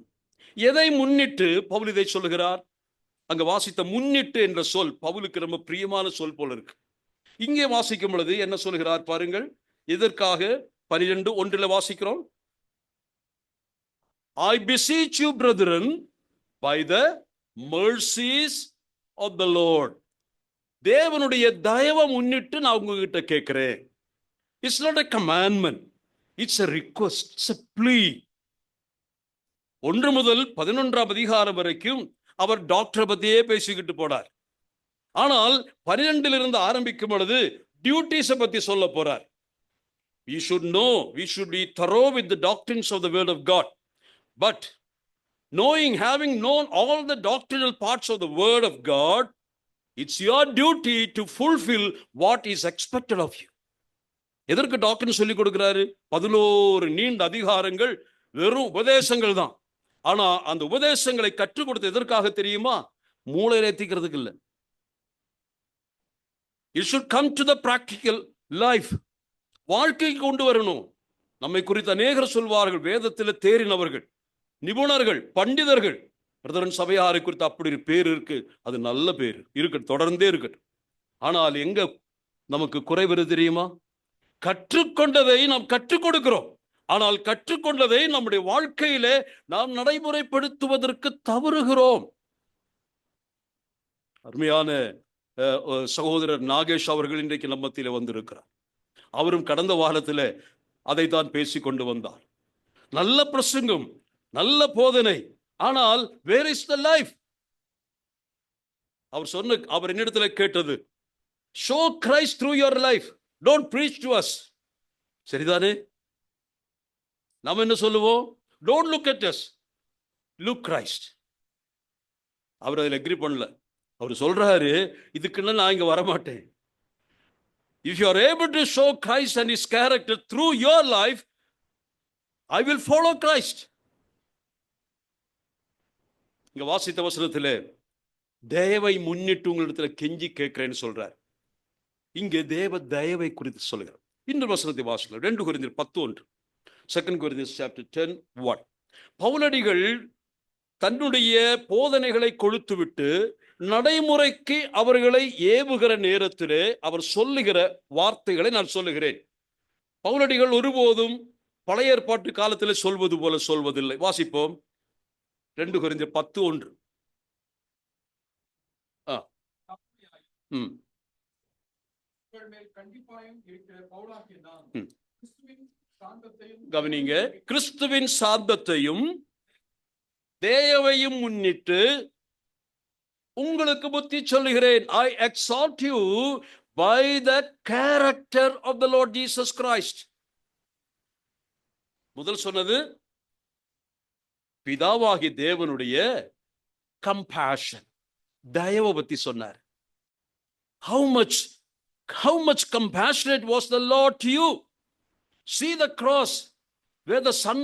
எதை முன்னிட்டு பவுல் இதை சொல்லுகிறார்? அங்க வாசித்த முன்னிட்டு என்ற சொல் பவுலுக்கு ரொம்ப பிரியமான சொல் போல இருக்கு. இங்கே வாசிக்கும் பொழுது என்ன சொல்கிறார் பாருங்கள். எதற்காக? 12:1 வாசிக்கிறோம். I beseech you, brethren, by the mercies of the Lord. தேவனுடைய தயவை முன்னிட்டு நான் உங்ககிட்ட கேட்கிறேன். It's not a commandment, it's a request, it's a plea. 1 முதல் 11ஆம் அதிகாரம் வரைக்கும் அவர் டாக்டரை பத்தியே பேசிக்கிட்டு போனார். ஆனால் 12 ஆரம்பிக்கும் பொழுது டியூட்டிஸை பத்தி சொல்ல போறார். We should know, we should be thorough with the doctrines of the word of God. But having known all the doctrinal parts of the word of God, it's your duty to fulfill what is expected of you. எதற்கு doctor சொல்லி கொடுக்கிறாரு? 11 நீண்ட அதிகாரங்கள் வெறும் உபதேசங்கள் தான். ஆனா அந்த உபதேசங்களை கற்றுக் கொடுத்து எதற்காக தெரியுமா? மூளையில ஏத்திக்கிறதுக்கு இல்ல. It should come to the practical life. வாழ்க்கைக்கு கொண்டு வரணும். நம்மை குறித்து அநேகர் சொல்வார்கள், வேதத்தில் தேறினவர்கள், நிபுணர்கள், பண்டிதர்கள். பிரதரன் சபையாரை குறித்து அப்படி பேர் இருக்கு, அது நல்ல பேர் இருக்கட்டும், தொடர்ந்தே இருக்கட்டும். ஆனால் எங்க நமக்கு குறைவது தெரியுமா? கற்றுக்கொண்டதை நாம் கற்றுக் கொடுக்கிறோம், ஆனால் கற்றுக்கொண்டதை நம்முடைய வாழ்க்கையிலே நாம் நடைமுறைப்படுத்துவதற்கு தவறுகிறோம். அருமையான சகோதரர் நாகேஷ் அவர்கள் இன்றைக்கு நம்ம மத்தியில வந்திருக்கிறார். அவரும் கடந்த வாரத்தில் அதை தான் பேசி கொண்டு வந்தார். நல்ல பிரசங்கம், நல்ல போதனை, ஆனால் where is the life? அவர் என்னிடத்துல கேட்டது, show Christ through your life, don't preach to us. சரிதானே? நாம என்ன சொல்லுவோம்? don't look at us, look Christ. அவர் அதில் அக்ரி பண்ணல. அவர் சொல்றாரு, இதுக்குன்னு நான் இங்க வரமாட்டேன். If you are able to show Christ and his character through your life, I will follow Christ. இங்க வாசித்த வசனத்திலே தயவை முன்னிட்டு உங்களிடத்துல கெஞ்சி கேட்கிறேன்னு சொல்றார். இங்கே தேவ தயவை குறித்து சொல்லுகிறார். இன்னொரு வசனத்தை வாசிக்கலாம். 2 கொரிந்தியர் 10:1. 2 Corinthians chapter 10:1. பவுலடிகள் தன்னுடைய போதனைகளை கொளுத்துவிட்டு நடைமுறைக்கு அவர்களை ஏவுகிற நேரத்திலே அவர் சொல்லுகிற வார்த்தைகளை நான் சொல்லுகிறேன். பவுலடிகள் ஒருபோதும் பழைய ஏற்பாட்டு காலத்தில் சொல்வது போல சொல்வதில்லை. வாசிப்போம். 2 கொரிந்தியர் 10:1. கவனிங்க, கிறிஸ்துவின் சாந்தத்தையும் தேவையும் முன்னிட்டு உங்களுக்கு புத்தி சொல்லுகிறேன். I exhort you by the character of the Lord Jesus Christ. முதல் சொன்னது பிதாவாகிய தேவனுடைய கம்பேஷன், தயவை பத்தி சொன்னார். How much compassionate was the Lord to you? See the cross where the Son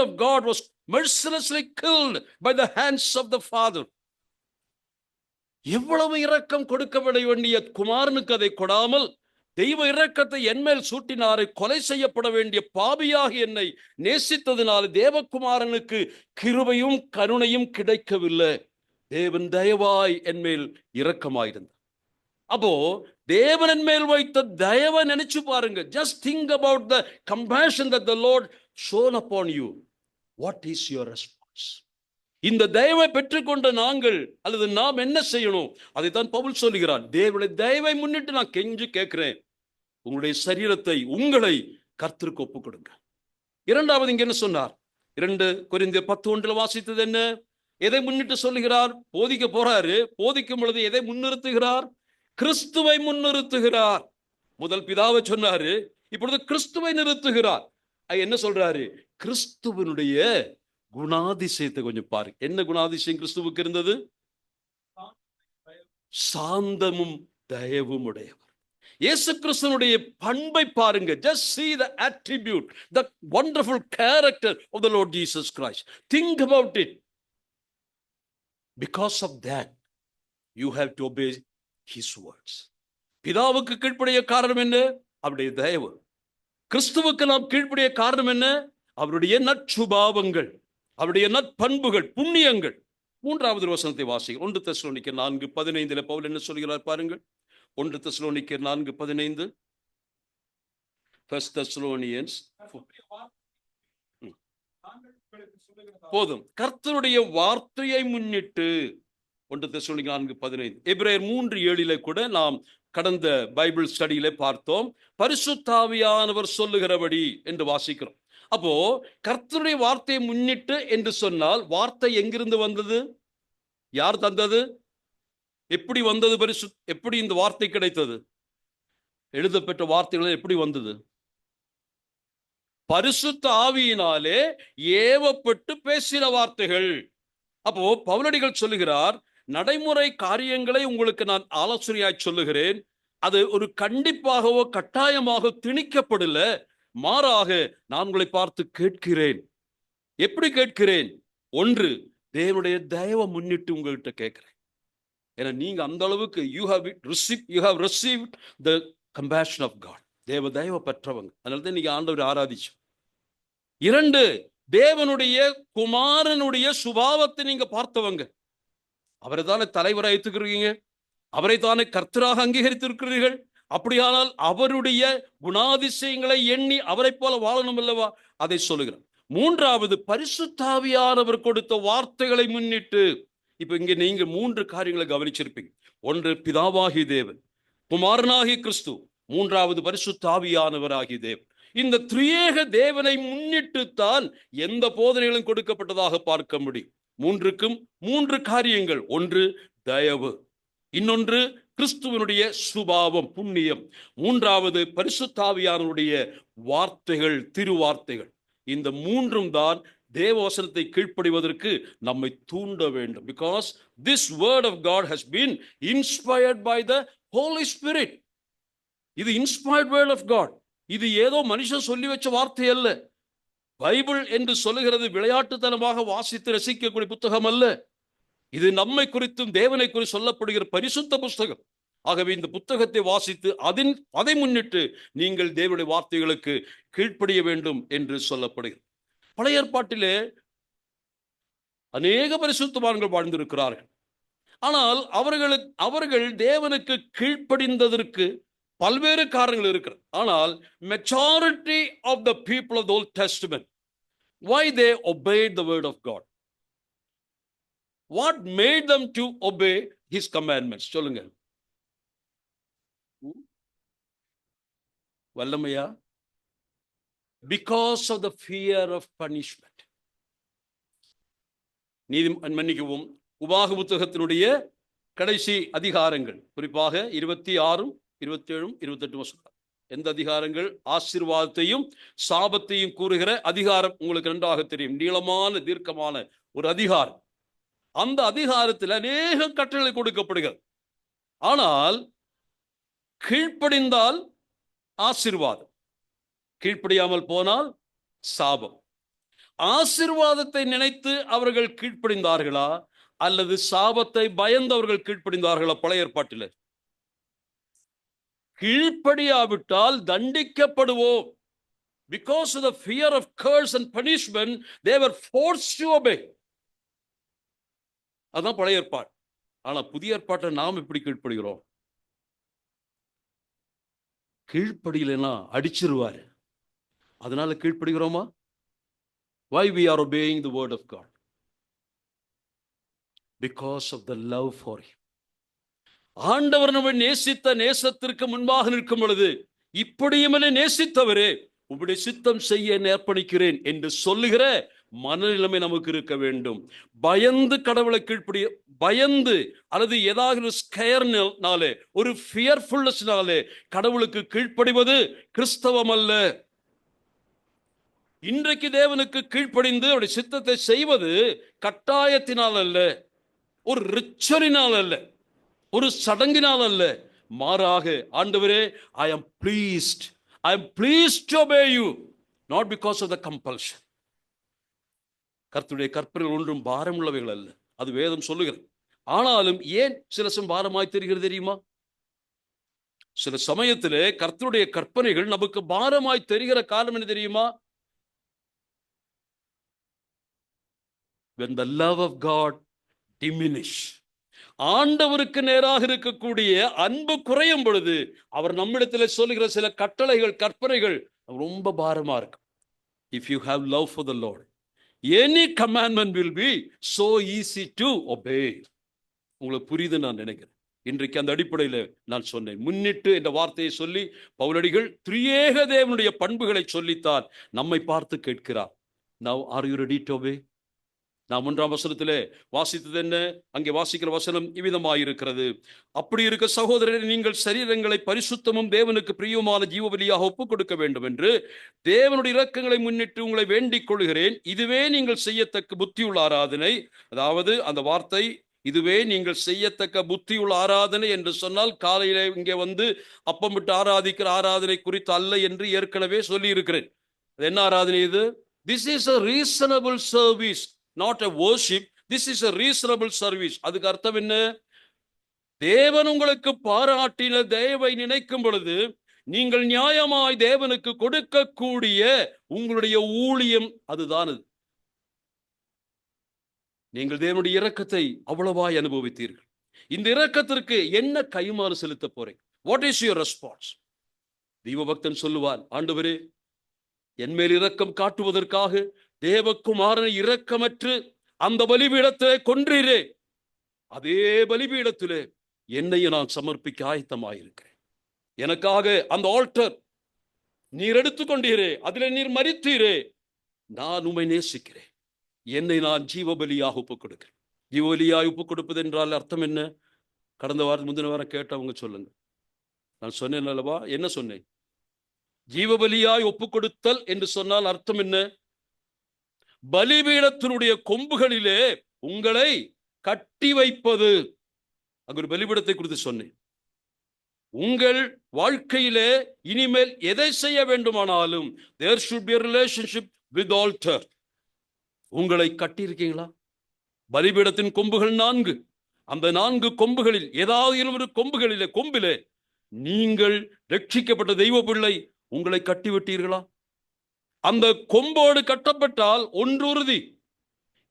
of God was mercilessly killed by the hands of the Father. எவ்வளவு இரக்கம் கொடுக்கப்பட வேண்டிய குமாரனுக்கு அதை கொடாமல் தெய்வ இரக்கத்தை என்மேல் சூட்டினாரை, கொலை செய்யப்பட வேண்டிய பாவியாக என்னை நேசித்ததினால் தேவகுமாரனுக்கு கிருபையும் கருணையும் கிடைக்கவில்லை. தேவன் தயவாய் என்மேல் இரக்கமாயிருந்தார். அப்போ தேவன் மேல் வைத்த தயவை நினைச்சு பாருங்க. Just think about the compassion that the Lord shown upon you. What is your response? இந்த தயவை பெற்றுக்கொண்ட நாங்கள் அல்லது நாம் என்ன செய்யணும்? அதைத்தான் பவுல் சொல்லுகிறார். தேவனுடைய தயவை முன்னிட்டு நான் கெஞ்சி கேட்கிறேன், உங்களுடைய சரீரத்தை, உங்களை கர்த்தருக்கு ஒப்புக் கொடுங்க. இரண்டாவது இங்க என்ன சொன்னார்? 2 கொரிந்தியர் 10:1 வாசித்தது என்ன? எதை முன்னிட்டு சொல்லுகிறார்? போதிக்க போறாரு. போதிக்கும் பொழுது எதை முன்னிறுத்துகிறார்? கிறிஸ்துவை முன்னிறுத்துகிறார். முதல் பிதாவை சொன்னாரு, இப்பொழுது கிறிஸ்துவை நிறுத்துகிறார். என்ன சொல்றாரு? கிறிஸ்துவனுடைய குணாதிசயத்தை கொஞ்சம் பாருங்க. என்ன குணாதிசயம் கிறிஸ்துவுக்கு இருந்தது? சாந்தமும் தயவும் உடையவர். இயேசு கிறிஸ்துவனுடைய பண்பை பாருங்க. just see the attribute, the wonderful character of the Lord Jesus Christ. Think about it. Because of that you have to obey his words. பிதாவுக்கு கீழ்ப்படிய காரணம் என்ன? அவருடைய தயவு. கிறிஸ்துவுக்கு நாம் கீழ்ப்படிய காரணம் என்ன? அவருடைய நற்சுபாவங்கள், அவருடைய நற்பண்புகள், புண்ணியங்கள். மூன்றாவது வசனத்தை வாசிக்கிறோம். 1 தெசலோனிக்கர் 4:15 பவுல் என்ன சொல்கிறார் பாருங்கள். 1 தெசலோனிக்கர் 4:15. First Thessalonians போதும். கர்த்தருடைய வார்த்தையை முன்னிட்டு 1 தெசலோனிக்கர் 4:15. எபிரேயர் 3:7 கூட நாம் கடந்த பைபிள் ஸ்டடியிலே பார்த்தோம். பரிசுத்த ஆவியானவர் சொல்லுகிறபடி என்று வாசிக்கிறோம். அப்போ கர்த்தருடைய வார்த்தையை முன்னிட்டு என்று சொன்னால் வார்த்தை எங்கிருந்து வந்தது? யார் தந்தது? எப்படி வந்தது? எப்படி இந்த வார்த்தை கிடைத்தது? எழுதப்பெற்ற வார்த்தைகள் எப்படி வந்தது? பரிசுத்த ஆவியினாலே ஏவப்பட்டு பேசின வார்த்தைகள். அப்போ பவுலடிகள் சொல்லுகிறார், நடைமுறை காரியங்களை உங்களுக்கு நான் ஆலோசனையாய் சொல்லுகிறேன். அது ஒரு கண்டிப்பாகவோ கட்டாயமாக திணிக்கப்படல. மாறாக நான் உங்களை பார்த்து கேட்கிறேன். எப்படி கேட்கிறேன்? 1, தேவனுடைய தயவை முன்னிட்டு உங்ககிட்ட கேட்கிறேன். ஏன்னா நீங்க அந்த அளவுக்கு you have received the compassion of God. தேவ தயவை பெற்றவங்க. அதனால தான் நீங்க ஆண்டவரை ஆராதிச்சோம். 2, தேவனுடைய குமாரனுடைய சுபாவத்தை நீங்க பார்த்தவங்க. அவரை தானே தலைவராக ஏற்றுக்கிறீங்க, அவரை தானே கர்த்தராக அங்கீகரித்திருக்கிறீர்கள். அப்படியானால் அவருடைய குணாதிசயங்களை எண்ணி அவரை போல வாழணும் அல்லவா? அதை சொல்லுகிறார். 3வது, பரிசுத்த ஆவியானவர் கொடுத்த வார்த்தைகளை முன்னிட்டு. இப்ப இங்க நீங்க 3 காரியங்களை கவனிச்சிருப்பீங்க. 1, பிதாவாகிய தேவன், குமாரனாகிய கிறிஸ்து, 3வது பரிசுத்த ஆவியானவராகிய தேவன். இந்த திரியேக தேவனை முன்னிட்டு தான் எந்த போதனைகளும் கொடுக்கப்பட்டதாக பார்க்க முடியும். 3க்கும் 3 காரியங்கள். 1, தயவு. இன்னொன்று கிறிஸ்துவனுடைய சுபாவம், புண்ணியம். 3வது பரிசுத்த ஆவியானவருடைய வார்த்தைகள், திருவார்த்தைகள். இந்த 3ம் தான் தேவவசனத்தை கீழ்ப்படிவதற்கு நம்மை தூண்ட வேண்டும். Because this word of God has been inspired by the Holy Spirit. இது inspired word of God. இது ஏதோ மனுஷன் சொல்லி வச்ச வார்த்தை அல்ல. பைபிள் என்று சொல்லுகிறது விளையாட்டுத்தனமாக வாசித்து ரசிக்கக்கூடிய புத்தகம் அல்ல. இது நம்மை குறித்தும் தேவனை குறித்து சொல்லப்படுகிற பரிசுத்த புஸ்தகம். ஆகவே இந்த புத்தகத்தை வாசித்து அதை முன்னிட்டு நீங்கள் தேவனுடைய வார்த்தைகளுக்கு கீழ்ப்படிய வேண்டும் என்று சொல்லப்படுகிறது. பழைய ஏற்பாட்டிலே அநேக பரிசுத்தவான்கள் வாழ்ந்திருக்கிறார்கள். ஆனால் அவர்கள் தேவனுக்கு கீழ்ப்படிந்ததற்கு பல்வேறு காரணங்கள் இருக்கிறது. ஆனால் majority of the people of the Old Testament, why they obeyed the word of God? What made them to obey his commandments? சொல்லுங்க. வல்லமையா? Because of the fear of punishment. மன்னிக்கவும், உபாக புத்தகத்தினுடைய கடைசி அதிகாரங்கள், குறிப்பாக 26, 27, 28 வசனம். எந்த அதிகாரங்கள்? ஆசீர்வாதத்தையும் சாபத்தையும் கூறுகிற அதிகாரம் உங்களுக்கு நன்றாக தெரியும். நீளமான தீர்க்கமான ஒரு அதிகாரம். அந்த அதிகாரத்தில் அநேக கட்டளை கொடுக்கப்படுகிறது. ஆனால் கீழ்ப்படிந்தால் ஆசீர்வாதம், கீழ்ப்படியாமல் போனால் சாபம். ஆசீர்வாதத்தை நினைத்து அவர்கள் கீழ்ப்படிந்தார்களா அல்லது சாபத்தை பயந்தவர்கள் கீழ்ப்படிந்தார்களா? பழைய ஏற்பாட்டில் கீழ்ப்படியாவிட்டால் தண்டிக்கப்படுவோம். Because of the fear of curse and punishment, they were forced to obey. அதான் பழைய ஏற்பாடு. ஆனா புதிய ஏற்பாட்டில் நாம் எப்படி கீழ்ப்படுகிறோம்? கீழ்ப்படியலைன்னா அடிச்சிருவாரு, அதனால கீழ்ப்படுகிறோமா? Why we are obeying the word of God? Because of the love for him. ஆண்டவர் நம்மை நேசித்த நேசத்திற்கு முன்பாக நிற்கும் பொழுது, இப்படியும் நேசித்தவரே உம்முடைய சித்தம் செய்ய அர்ப்பணிக்கிறேன் என்று சொல்லுகிற மனநிலைமை நமக்கு இருக்க வேண்டும். பயந்து கடவுளை கீழ்ப்படிய, பயந்து அல்லது ஏதாவது ஸ்கேர்னாலே, ஒரு ஃபியர்ஃபுல்னஸ்னாலே கடவுளுக்கு கீழ்ப்படிவது கிறிஸ்தவம் அல்ல. இன்றைக்கு தேவனுக்கு கீழ்ப்படிந்து அவருடைய சித்தத்தை செய்வது கட்டாயத்தினால் அல்ல, ஒரு ரிச்சுவலினால் அல்ல, ஒரு சடங்கினால் அல்ல. மாறாக, ஆண்டவரே, I am pleased to obey you, not because of the compulsion. கர்த்தருடைய கற்பனைகள் ஒன்றும் பாரம் உள்ளவைகள் அல்ல, அது வேதம் சொல்லுகிறது. ஆனாலும் ஏன் சில சமயம் பாரமாய் தெரிகிறது தெரியுமா? சில சமயத்திலே கர்த்தருடைய கற்பனைகள் நமக்கு பாரமாய் தெரிகிற காரணம் என்ன தெரியுமா? When the love of God diminish, ஆண்டவருக்கு நேராக இருக்கக்கூடிய அன்பு குறையும் பொழுது அவர் நம்மிடத்தில் சொல்லுகிற சில கட்டளைகள், கற்பனைகள் ரொம்ப பாரமா இருக்கு. If you have love for the Lord, any commandment will be so easy to obey. உங்களுக்கு புரியுது நான் நினைக்கிறேன். இன்றைக்கு அந்த அடிப்படையில் நான் சொன்னேன். முன்னிட்டு என்ற வார்த்தையை சொல்லி பவுலடிகள் திரியேக தேவனுடைய பண்புகளை சொல்லித்தான் நம்மை பார்த்து கேட்கிறார். Now are you ready to obey? நாம் 1ஆம் வசனத்திலே வாசித்தது என்ன? அங்கே வாசிக்கிற வசனம் இவ்விதமாயிருக்கிறது. அப்படி இருக்க சகோதரரே, நீங்கள் சரீரங்களை பரிசுத்தமும் தேவனுக்கு பிரியமான ஜீவபலியாக ஒப்புக் கொடுக்க வேண்டும் என்று தேவனுடைய இரக்கங்களை முன்னிட்டு உங்களை வேண்டிக் கொள்கிறேன். இதுவே நீங்கள் செய்யத்தக்க புத்தியுள்ள ஆராதனை. அதாவது அந்த வார்த்தை இதுவே நீங்கள் செய்யத்தக்க புத்தியுள்ள ஆராதனை என்று சொன்னால், காலையில இங்கே வந்து அப்பம் விட்டு ஆராதிக்கிற ஆராதனை குறித்து அல்ல என்று ஏற்கனவே சொல்லி இருக்கிறேன். என்ன ஆராதனை இது? This is a reasonable service, not a worship. This is a reasonable service. அதுக்கு அர்த்தம் என்ன? தேவன் உங்களுக்கு பாராட்டின தயவை நினைக்கும் பொழுது நீங்கள் நியாயமாய் தேவனுக்கு கொடுக்கக்கூடிய உங்களுடைய ஊழியம் அதுதான். அது நீங்கள் தேவனுடைய இரக்கத்தை அவ்வளவாய் அனுபவித்தீர்கள். இந்த இரக்கத்திற்கு என்ன கைமாறு செலுத்த போறீங்க? What is your response? தீவபக்தன் சொல்லுவான், ஆண்டவரே, என் மேல் இரக்கம் காட்டுவதற்காக தேவகுமாரனை இரக்கமற்று அந்த பலிபீடத்திலே கொன்றீரே, அதே பலிபீடத்திலே என்னையும் நான் சமர்ப்பிக்க ஆயத்தமாயிருக்கிறேன். எனக்காக அந்த ஆல்டர் நீர் எடுத்துக்கொண்டீரே, அதிலே நீர் மரித்தீரே, நான் உம்மை நேசிக்கிறேன், என்னை நான் ஜீவபலியாக ஒப்புக் கொடுக்கிறேன். ஜீவபலியாய் ஒப்புக் கொடுப்பது என்றால் அர்த்தம் என்ன? கடந்த வாரம் முந்தின வாரம் கேட்டவங்க சொல்லுங்க. நான் சொன்னேன் அல்லவா? என்ன சொன்னேன்? ஜீவபலியாய் ஒப்புக் கொடுத்தல் என்று சொன்னால் அர்த்தம் என்ன? பலிபீடத்தினுடைய கொம்புகளிலே உங்களை கட்டி வைப்பது. அங்கு ஒரு பலிபீடத்தை குறித்து சொன்னேன். உங்கள் வாழ்க்கையிலே இனிமேல் எதை செய்ய வேண்டுமானாலும் there should be a relationship with altar. உங்களை கட்டி இருக்கீங்களா? பலிபீடத்தின் கொம்புகள் 4. அந்த 4 கொம்புகளில் ஏதாவது ஒரு கொம்பிலே நீங்கள் ரட்சிக்கப்பட்ட தெய்வ பிள்ளை உங்களை கட்டி விட்டீர்களா? அந்த கொம்போடு கட்டப்பட்டால் ஒன்று உறுதி,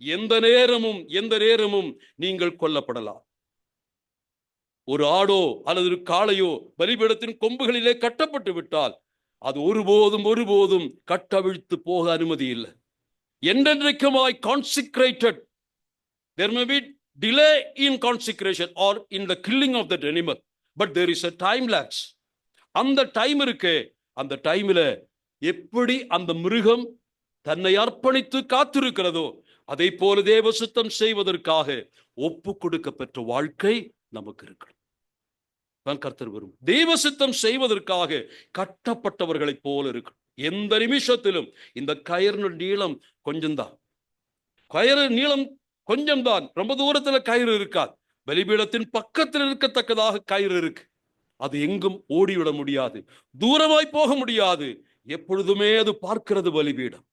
எந்த நேரமும் நீங்கள் கொல்லப்படலாம். ஒரு ஆடோ அல்லது ஒரு காளையோ பலிபீடத்தின் கொம்புகளிலே கட்டப்பட்டு விட்டால் அது ஒருபோதும் கட்டவிழ்த்து போக அனுமதி இல்லை. என்றென்றைக்குமாய் consecrated. There may be delay in consecration or in the killing of that animal, but there is a time lapse. அந்த டைம் இருக்கு. அந்த டைம்ல எப்படி அந்த மிருகம் தன்னை அர்ப்பணித்து காத்திருக்கிறதோ அதை போல தேவ சித்தம் செய்வதற்காக ஒப்பு கொடுக்கப்பட்ட வாழ்க்கை நமக்கு இருக்கணும். தான் கர்த்தர் வரும். தெய்வ சித்தம் செய்வதற்காக கட்டப்பட்டவர்களைப் போல இருக்கும். எந்த நிமிஷத்திலும் இந்த கயிறு நீளம் கொஞ்சம்தான், கயிறு நீளம் கொஞ்சம்தான், ரொம்ப தூரத்துல கயிறு இருக்காது. பலிபீடத்தின் பக்கத்தில் இருக்கத்தக்கதாக கயிறு இருக்கு. அது எங்கும் ஓடிவிட முடியாது, தூரமாய் போக முடியாது. எப்பொழுதுமே அது பார்க்கிறது பலிபீடம்,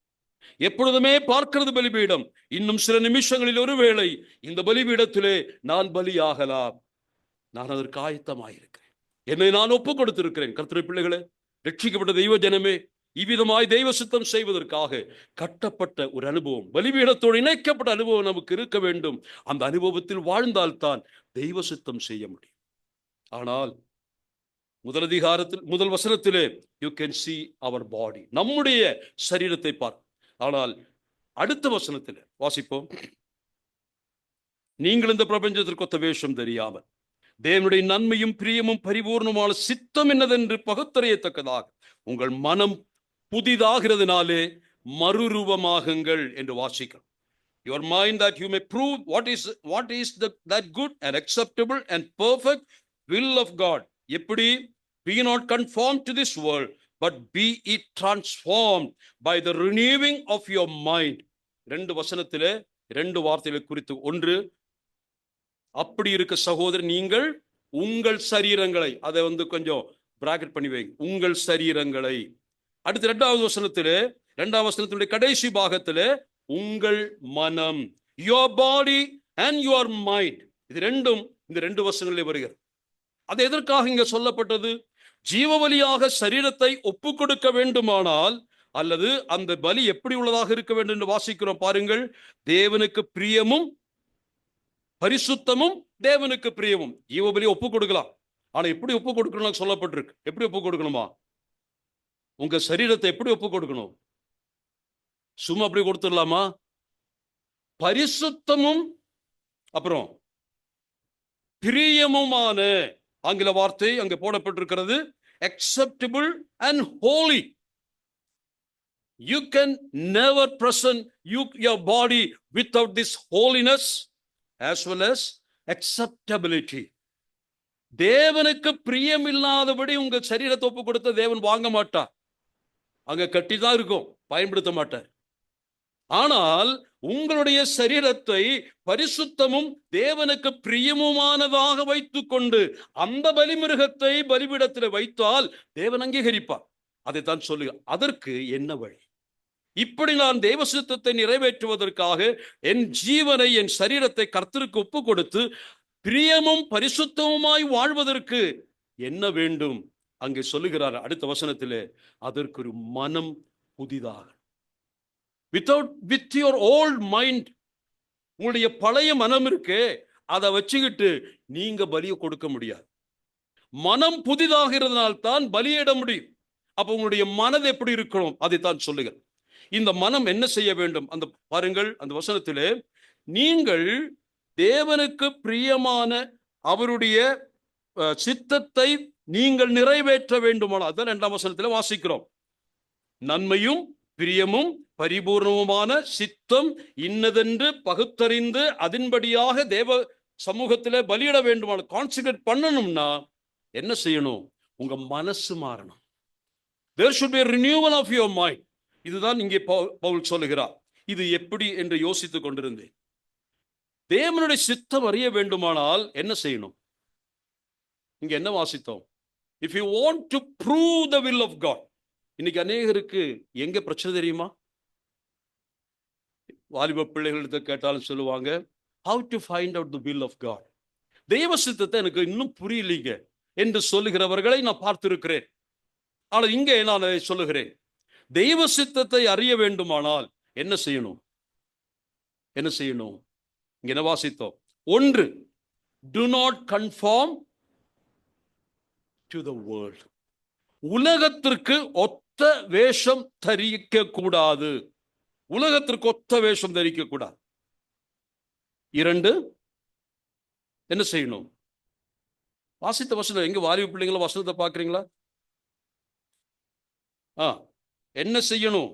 எப்பொழுதுமே பார்க்கிறது பலிபீடம். இன்னும் சில நிமிஷங்களில் ஒருவேளை இந்த பலிபீடத்திலே நான் பலியாகலாம். நான் அதற்கு ஆயத்தமாயிருக்கிறேன், என்னை நான் ஒப்புக் கொடுத்திருக்கிறேன். கர்த்தருடைய பிள்ளைகளே, ரட்சிக்கப்பட்ட தெய்வ ஜனமே, இவ்விதமாய் தெய்வ சித்தம் செய்வதற்காக கட்டப்பட்ட ஒரு அனுபவம், பலிபீடத்தோடு இணைக்கப்பட்ட அனுபவம் நமக்கு இருக்க வேண்டும். அந்த அனுபவத்தில் வாழ்ந்தால்தான் தெய்வ சித்தம் செய்ய முடியும். ஆனால் முதல் அதிகாரத்தில் முதல் வசனத்திலே you can see our body, நம்முடைய சரீரத்தை பார். ஆனால் அடுத்த வசனத்தில் வாசிப்போம். நீங்கள் இந்த பிரபஞ்சத்திற்கு ஒத்த வேஷம் தெரியாமல் தேவனுடைய நன்மையும் பிரியமும் பரிபூர்ணமான சித்தம் என்னதென்று பகுத்தறியத்தக்கதாக உங்கள் மனம் புதிதாகிறதுனாலே மறுரூபமாகுங்கள் என்று வாசிக்கிறோம். Your mind that you may prove what is that good and acceptable and perfect will of God. எப்படி? Be not conformed to this world, but be it transformed by the renewing of your mind. ரெண்டு வசனத்திலே ரெண்டு வார்த்தைகளை குறித்து. ஒன்று, அப்படி இருக்க சகோதரர், நீங்கள் உங்கள் சரீரங்களை, அதை கொஞ்சம் பிராக்கெட் பண்ணி வைங்க, உங்கள் சரீரங்களை. அடுத்து இரண்டாவது வசனத்தினுடைய கடைசி பாகத்திலே உங்கள் மனம், your body and your mind. இது ரெண்டும் இந்த ரெண்டு வசனங்களிலே வருகிறது. அது எதற்காக இங்க சொல்லப்பட்டது? ஜீவ பலியாக சரீரத்தை ஒப்பு கொடுக்க வேண்டுமானால், அல்லது அந்த பலி எப்படி உள்ளதாக இருக்க வேண்டும் என்று வாசிக்கிறோம் பாருங்கள். தேவனுக்கு பிரியமும் பரிசுத்தமும், தேவனுக்கு பிரியமும். ஜீவ பலி ஒப்பு கொடுக்கலாம், ஆனா எப்படி ஒப்பு கொடுக்கணும் சொல்லப்பட்டிருக்கு. எப்படி ஒப்பு கொடுக்கணுமா? உங்க சரீரத்தை எப்படி ஒப்பு கொடுக்கணும்? சும்மா அப்படி கொடுத்துடலாமா? பரிசுத்தமும் அப்புறம் பிரியமுமான, ஆங்கில வார்த்தை அங்கே போடப்பட்டிருக்கிறது, acceptable and holy. You can never present your body without this holiness as well as acceptability. தேவனுக்கு பிரியம் இல்லாதபடி உங்க சரீரத்தை ஒப்பு கொடுத்த தேவன் வாங்க மாட்டார். அங்க கட்டிதான் இருக்கும், பயன்படுத்த மாட்டார். ஆனால் உங்களுடைய சரீரத்தை பரிசுத்தமும் தேவனுக்கு பிரியமுமானதாக வைத்துக் கொண்டு அந்த பலிமிருகத்தை பலிபீடத்தில் வைத்தால் தேவன் அங்கீகரிப்பார். அதைத்தான் சொல்லுங்க. அதற்கு என்ன வழி? இப்படி நான் தேவ சித்தத்தை நிறைவேற்றுவதற்காக என் ஜீவனை, என் சரீரத்தை கர்த்தருக்கு ஒப்பு கொடுத்து பிரியமும் பரிசுத்தமுமாய் வாழ்வதற்கு என்ன வேண்டும்? அங்கே சொல்லுகிறார் அடுத்த வசனத்திலே, அதற்கு ஒரு மனம் புதிதாக. with your old mind, உங்களுடைய பழைய மனம் இருக்கே, அதை வச்சுக்கிட்டு நீங்க பலியை கொடுக்க முடியாது. மனம் புதிதாகிறதுனால் தான் பலியிட முடியும். அப்ப உங்களுடைய மனது எப்படி இருக்கணும்? அதைத்தான் சொல்லுங்க. இந்த மனம் என்ன செய்ய வேண்டும்? அந்த பாருங்கள், அந்த வசனத்திலே, நீங்கள் தேவனுக்கு பிரியமான அவருடைய சித்தத்தை நீங்கள் நிறைவேற்ற வேண்டுமானால், அதான் இரண்டாம் வசனத்திலே வாசிக்கிறோம். நன்மையும் பிரியமும் பரிபூர்ணமுமான சித்தம் இன்னதென்று பகுத்தறிந்து அதன்படியாக தேவ சமூகத்திலே பலியிட வேண்டுமான கான்சென்ட்ரேட் பண்ணணும்னா என்ன செய்யணும்? உங்க மனசு மாறணும். There should be a renewal of your mind. இதுதான் இங்கே பவுல் சொல்லுகிறார். இது எப்படி என்று யோசித்துக் கொண்டிருந்தேன். தேவனுடைய சித்தம் அறிய வேண்டுமானால் என்ன செய்யணும்? இங்க என்ன வாசித்தோம்? If you want to prove the will of God. இன்னைக்கு அநேகருக்கு எங்க பிரச்சனை தெரியுமா? வாலிப பிள்ளைகளிடத்தை கேட்டாலும் சொல்லுவாங்க, how to find out the will of God. தெய்வ சித்தத்தை எனக்கு இன்னும் புரியலீங்க என்று சொல்லுகிறவர்களை நான் பார்த்திருக்கிறேன். ஆனால் இங்கே நான் சொல்லுகிறேன், தெய்வ சித்தத்தை அறிய வேண்டுமானால் என்ன செய்யணும்? என்ன செய்யணும்? இங்க என்ன வாசித்தோம்? ஒன்று, do not conform to the world. உலகத்திற்கு ஒத்த வேஷம் தரிக்க கூடாது. உலகத்திற்கு ஒத்த வேஷம் தரிக்க கூடாது. இரண்டு, என்ன செய்யணும்? வாசித்த வசனம் எங்க? வாலிப பிள்ளைங்கள வசனத்தை பாக்குறீங்களா? என்ன செய்யணும்?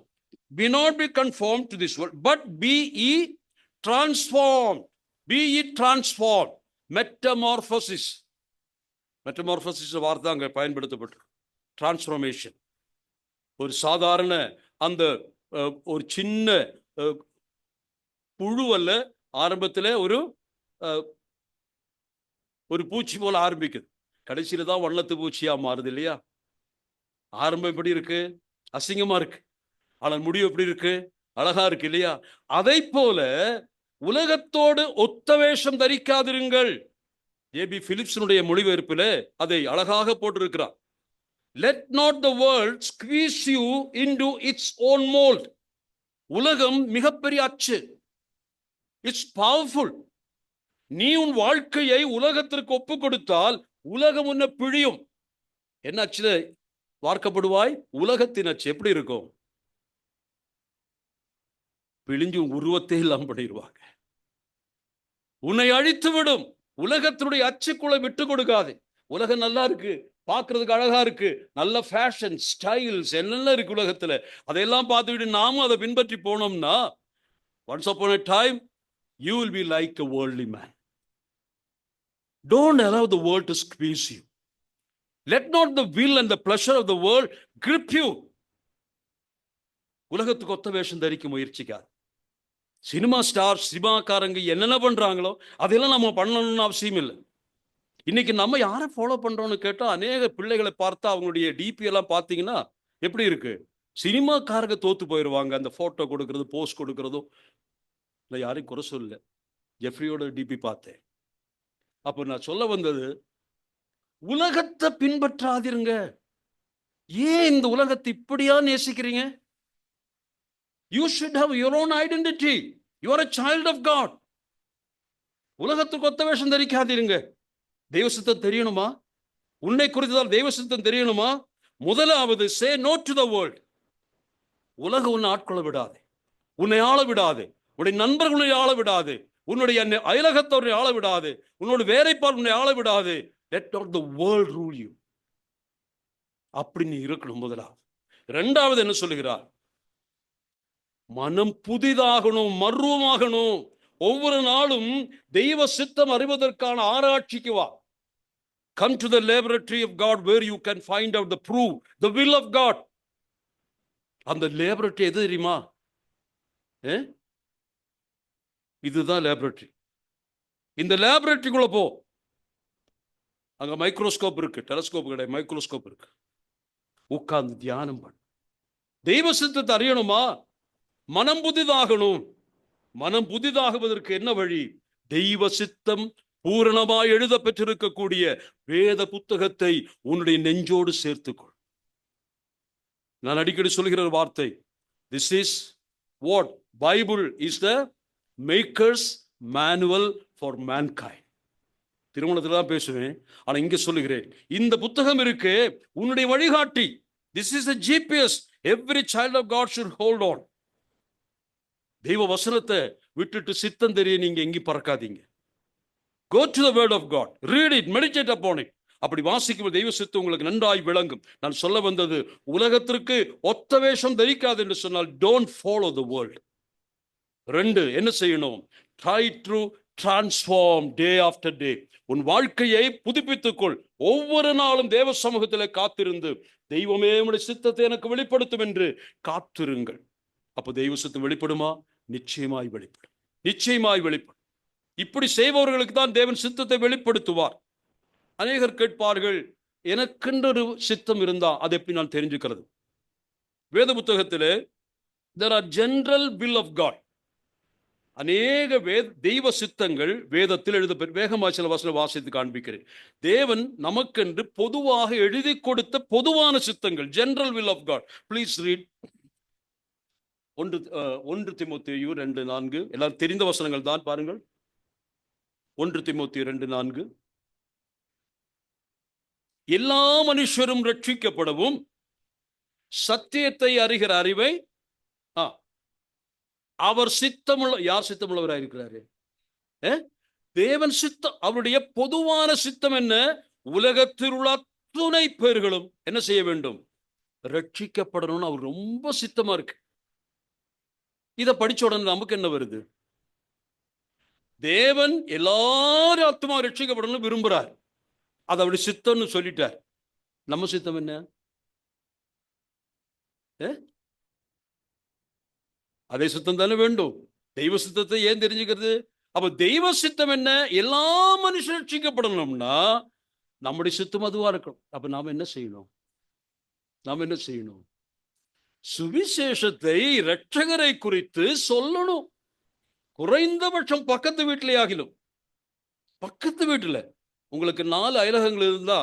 Be not be conformed to this world, but be ye transformed. Be ye transformed. Metamorphosis. மெட்டமார்போசிஸ் வார்த்தை அங்கே பயன்படுத்தப்பட்டு டிரான்ஸ்ஃபர்மேஷன். ஒரு சாதாரண அந்த ஒரு சின்ன புழு அல்ல, ஆரம்பத்தில் ஒரு பூச்சி போல ஆரம்பிக்குது, கடைசியில தான் வண்ணத்து பூச்சியா மாறுது இல்லையா? ஆரம்பம் எப்படி இருக்கு? அசிங்கமா இருக்கு. ஆனால் முடிவு எப்படி இருக்கு? அழகா இருக்கு இல்லையா? அதை போல உலகத்தோடு ஒத்த வேஷம் தரிக்காதிருங்கள். ஏபி பிலிப்ஸனுடைய மொழிபெயர்ப்பில் அதை அழகாக போட்டிருக்கிறார். Let not the world squeeze you into its own mold. உலகம் மிகப்பெரிய அச்சு. It's powerful. நீ உன் வாழ்க்கையை உலகத்திற்கு ஒப்பு கொடுத்தால் உலகம் உன்னை பிழியும். என்ன அச்சுல வார்க்கப்படுவாய்? உலகத்தின் அச்சு. எப்படி இருக்கும்? பிழிஞ்சு உருவத்தை எல்லாம் பண்ணிடுவாங்க. உன்னை அழித்து விடும். உலகத்தினுடைய அச்சுக்குள்ள விட்டு கொடுக்காது. உலகம் நல்லா இருக்கு, பார்க்கறதுக்கு அழகா இருக்கு, நல்ல ஃபேஷன் ஸ்டைல்ஸ் என்னென்ன இருக்கு உலகத்துல, அதையெல்லாம் பார்த்துக்கிட்டு நாமும் அதை பின்பற்றி போனோம்னா once upon a time you will be like a worldly man. Don't allow the world to squeeze you. Let not the will and the pleasure of the world grip you. உலகத்துக்கு ஒத்த வேஷம் தரிக்க முயற்சிக்காது. சினிமா ஸ்டார், சினிமாக்காரங்க என்னென்ன பண்றாங்களோ அதெல்லாம் நம்ம பண்ணணும்னு அவசியம் இல்லை. இன்னைக்கு நம்ம யாரை ஃபாலோ பண்றோம்னு கேட்டா, அநேக பிள்ளைகளை பார்த்தா அவங்களுடைய டிபி எல்லாம் பார்த்தீங்கன்னா எப்படி இருக்கு? சினிமாக்காரங்க தோத்து போயிடுவாங்க. அந்த போட்டோ கொடுக்கறது, போஸ்ட் கொடுக்கறதும். இல்லை, யாரையும் குறை சொல்லல, ஜெஃப்ரியோட டிபி பார்த்தேன். அப்போ நான் சொல்ல வந்தது, உலகத்தை பின்பற்றாதிருங்க. ஏன் இந்த உலகத்தை இப்படியா நேசிக்கிறீங்க? You should have your own identity. You are a child of God. உலகத்துக்கு ஒத்த வேஷம் தரிக்காதீருங்க. தெய்வ சித்தம் தெரியணுமா? உன்னை குறித்துதான் தெய்வ சித்தம் தெரியணுமா? முதலாவது say no to the world. உலகம் உன்னை ஆட்கொள்ள விடாது, உன்னை ஆள விடாது, உன்னுடைய நண்பர்களை ஆள விடாது, உன்னுடைய அயலகத்தவரை ஆள விடாது, உன்னோட வேலைப்பாடு உன்னை ஆள விடாது. Let not the world rule you. அப்படி நீ இருக்கணும் முதலாவது. இரண்டாவது என்ன சொல்லுகிறார்? மனம் புதிதாகணும், மர்வமாகணும். ஒவ்வொரு நாளும் தெய்வ சித்தம் அறிவதற்கான ஆராய்ச்சிக்கு வா. Come to the laboratory of God where you can find out the proof, the will of God. அந்த லேபரட்டரி எது தெரியுமா? இதுதான் லேபரட்டரி. இந்த லேபரட்டரிக்குள்ள போ. அங்க மைக்ரோஸ்கோப் இருக்கு, டெலஸ்கோப் கிடையாது, மைக்ரோஸ்கோப் இருக்கு. உட்கார்ந்து தியானம் பண்ணு. தெய்வ சித்தத்தை அறியணுமா? மனம் புதிதாகணும். மனம் புதிதாகுவதற்கு என்ன வழி? தெய்வ சித்தம் பூரணமாய் எழுத பெற்றிருக்கக்கூடிய வேத புத்தகத்தை உன்னுடைய நெஞ்சோடு சேர்த்துக்கொள். நான் அடிக்கடி சொல்கிற ஒரு வார்த்தை, this is what Bible is the maker's manual for mankind. திருமணத்தில் தான் பேசுவேன், ஆனா இங்க சொல்லுகிறேன், இந்த புத்தகம் இருக்கு உன்னுடைய வழிகாட்டி. This is a GPS every child of God should hold on. தெய்வ வசனத்தை விட்டுட்டு சித்தம் தெரிய நீங்க எங்கேயும் பறக்காதீங்க. Go to the word of God, read it, meditate upon it. அப்படி வாசிக்கும் தெய்வ சித்தம் உங்களுக்கு நன்றாய் விளங்கும். நான் சொல்ல வந்தது, உலகத்திற்கு ஒத்த வேஷம் தரிக்காது என்று சொன்னால் don't follow the world. ரெண்டு, என்ன செய்யணும்? Try to transform day after day. உன் வாழ்க்கையை புதுப்பித்துக்கொள். ஒவ்வொரு நாளும் தேவ சமூகத்தில் காத்திருந்து, தெய்வமே உம்முடைய சித்தத்தை எனக்கு வெளிப்படுத்தும் என்று காத்திருங்கள். அப்போ தெய்வ சித்தம் வெளிப்படுமா? நிச்சயமாய் வெளிப்படும், நிச்சயமாய் வெளிப்படும். இப்படி செய்பவர்களுக்கு தான் தேவன் சித்தத்தை வெளிப்படுத்துவார். அநேகர் கேட்பார்கள், எனக்கென்று ஒரு சித்தம் இருந்தா அதை எப்படி நான் தெரிஞ்சுக்கிறது? வேத புத்தகத்திலே there are general will of God. அநேக தெய்வ சித்தங்கள் வேதத்தில் எழுத, வேகமாக சில வசனம் வாசித்து காண்பிக்கிறேன். தேவன் நமக்கென்று பொதுவாக எழுதி கொடுத்த பொதுவான சித்தங்கள், general will of God. Please read 1 தீமோத்தேயு 2:4. எல்லாம் தெரிந்த வசனங்கள் தான், பாருங்கள். 1 தீமோத்தேயு 2:4. எல்லா மனுஷரும் ரட்சிக்கப்படவும் சத்தியத்தை அறிகிற அறிவை அவர் சித்தமுள்ள, யார் சித்தமுள்ளவராக இருக்கிறாரு? தேவன் சித்தம். அவருடைய பொதுவான சித்தம் என்ன? உலகத்தில் உள்ள அத்துணை பேர்களும் என்ன செய்ய வேண்டும்? ரட்சிக்கப்படணும்னு அவர் ரொம்ப சித்தமா இருக்கு. இதை படிச்ச உடனே நமக்கு என்ன வருது? தேவன் எல்லாரும் ஆத்துமா ரட்சிக்கப்படணும்னு விரும்புறார். அது அவருடைய சித்தம்னு சொல்லிட்டார். நம்ம சித்தம் என்ன? அதே சித்தம் தானே வேண்டும். தெய்வ சித்தத்தை ஏன் தெரிஞ்சுக்கிறது? அப்ப தெய்வ சித்தம் என்ன? எல்லா மனுஷரும் ரட்சிக்கப்படணும்னா நம்முடைய சித்தம் அதுவா இருக்கணும். அப்ப நாம என்ன செய்யணும்? சுவிசேஷத்தை, இரட்சகரை குறித்து சொல்லணும். குறைந்தபட்சம் பக்கத்து வீட்டிலே ஆகிலும், பக்கத்து வீட்டுல உங்களுக்கு 4 அயலகங்கள் இருந்தா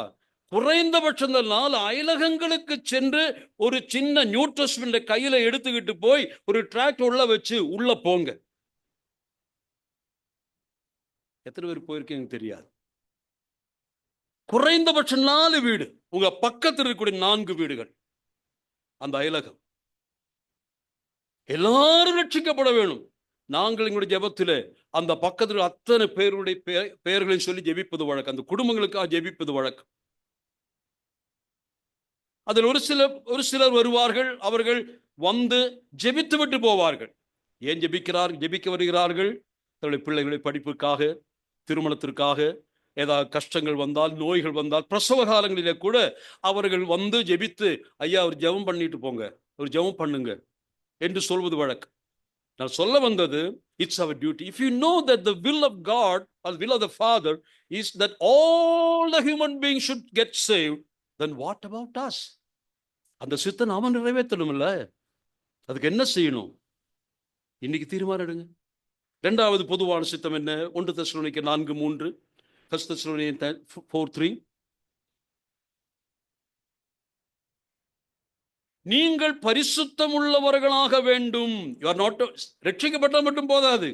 குறைந்தபட்சம் இந்த 4 அயலகங்களுக்கு சென்று ஒரு சின்ன நியூ டெஸ்டமென்ட் கையில எடுத்துக்கிட்டு போய் ஒரு டிராக்ட் உள்ள வச்சு உள்ள போங்க. எத்தனை பேர் போயிருக்கீங்க தெரியாது. குறைந்தபட்சம் 4 வீடு, உங்க பக்கத்தில் இருக்கக்கூடிய 4 வீடுகள், அந்த அயலகம். எல்லாரும் ரட்சிக்கப்பட வேணும். நாங்கள் எங்களுடைய ஜெபத்திலே அந்த பக்கத்தில் அத்தனை பேருடைய பெயர்களையும் சொல்லி ஜெபிப்பது வழக்கம். அந்த குடும்பங்களுக்காக ஜெபிப்பது வழக்கம். அதில் ஒரு சிலர் வருவார்கள். அவர்கள் வந்து ஜெபித்து விட்டு போவார்கள். ஏன் ஜெபிக்க வருகிறார்கள்? தன்னுடைய பிள்ளைகளுடைய படிப்புக்காக, திருமணத்திற்காக, ஏதாவது கஷ்டங்கள் வந்தால், நோய்கள் வந்தால், பிரசவ காலங்களிலே கூட அவர்கள் வந்து ஜெபித்து, ஐயா ஒரு ஜெபம் பண்ணிட்டு போங்க, ஒரு ஜெபம் பண்ணுங்க என்று சொல்வது வழக்கம். நான் சொல்ல வந்தது, it's our duty. If you know that the will of God or the will of the Father is that all the human beings should get saved, then what about us? அந்த சித்தம் நாம நிறைவேற்றணும் இல்ல? அதுக்கு என்ன செய்யணும்? இன்னைக்கு தீர்மானம் எடுங்க. இரண்டாவது பொதுவான சித்தம் என்ன? 1 தெசலோனிக்கர் 4:3, 1 தெசலோனிக்கர் 4:3. நீங்கள் பரிசுத்தம் உள்ளவர்களாக வேண்டும். ரட்சிக்கப்பட்டால் மட்டும் போதாது,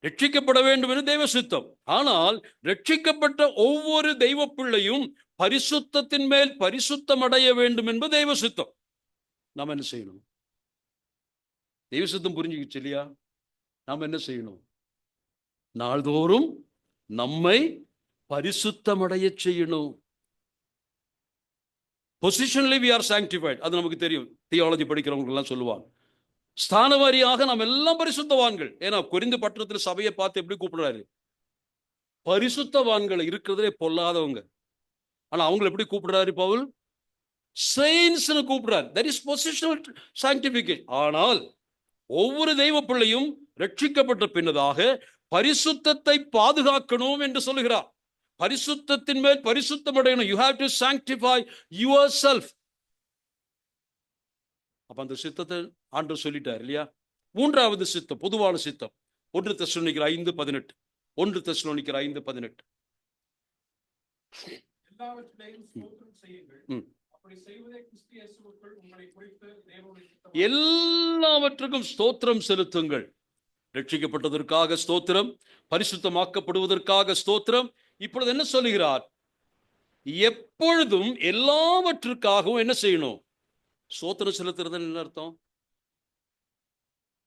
ரட்சிக்கப்பட வேண்டும் என்று தெய்வ சித்தம். ஆனால் ரட்சிக்கப்பட்ட ஒவ்வொரு தெய்வ பிள்ளையும் பரிசுத்தத்தின் மேல் பரிசுத்தம் அடைய வேண்டும் என்பது தெய்வ சித்தம். நாம் என்ன செய்யணும்? தெய்வ சித்தம் புரிஞ்சுக்கிச்சு இல்லையா? நாம் என்ன செய்யணும்? நாள்தோறும் நம்மை பரிசுத்தம் அடைய செய்யணும். பொசிஷன்லி we are sanctified. அது நமக்கு தெரியும். தியாலஜி படிக்கிறவங்க எல்லாம் சொல்லுவாங்க. ஸ்தானவாரியாக நாம் எல்லாம் பரிசுத்தவான்கள். ஏன்னா கொரிந்து பட்டணத்தில் சபையை பார்த்து எப்படி கூப்பிடுறாரு? பரிசுத்தவான்கள் இருக்கிறதுலே பொல்லாதவங்க. ஆனா அவங்களை எப்படி கூப்பிடுறாரு பவுல்? செயின்ஸ்னு கூப்பிடுறாரு. That is positional sanctification. ஆனால் ஒவ்வொரு தெய்வ பிள்ளையும் ரட்சிக்கப்பட்ட பின்னதாக பரிசுத்தத்தை பாதுகாக்கணும் என்று சொல்லுகிறார். பரிசுத்தத்தின் மேல் பரிசுத்தம் அடையணும். You have to sanctify yourself. அப்ப அந்த சித்தத்தை ஆண்டவர் சொல்லிட்டார் இல்லையா? மூன்றாவது சித்தம், பொதுவான சித்தம், 1 தெசலோனிக்கர் 5:18. 1 தெசலோனிக்கர் 5:18. எல்லாவற்றையும் ஸ்தோத்திரம் செய்யுங்கள். அப்படி செய்வதே கிறிஸ்து இயேசுவுக்குள் உங்களை குறித்து தேவனுடைய சித்தம். எல்லாவற்றுக்கும் ஸ்தோத்திரம் செலுத்துங்கள். ரட்சிக்கப்பட்டதற்காக ஸ்தோத்திரம், பரிசுத்தமாக்கப்படுவதற்காக ஸ்தோத்திரம். இப்பொழுது என்ன சொல்லுகிறார்? எப்பொழுதும் எல்லாவற்றுக்காகவும் என்ன செய்யணும்? ஸ்தோத்திரம் செலுத்துறது என்ன அர்த்தம்?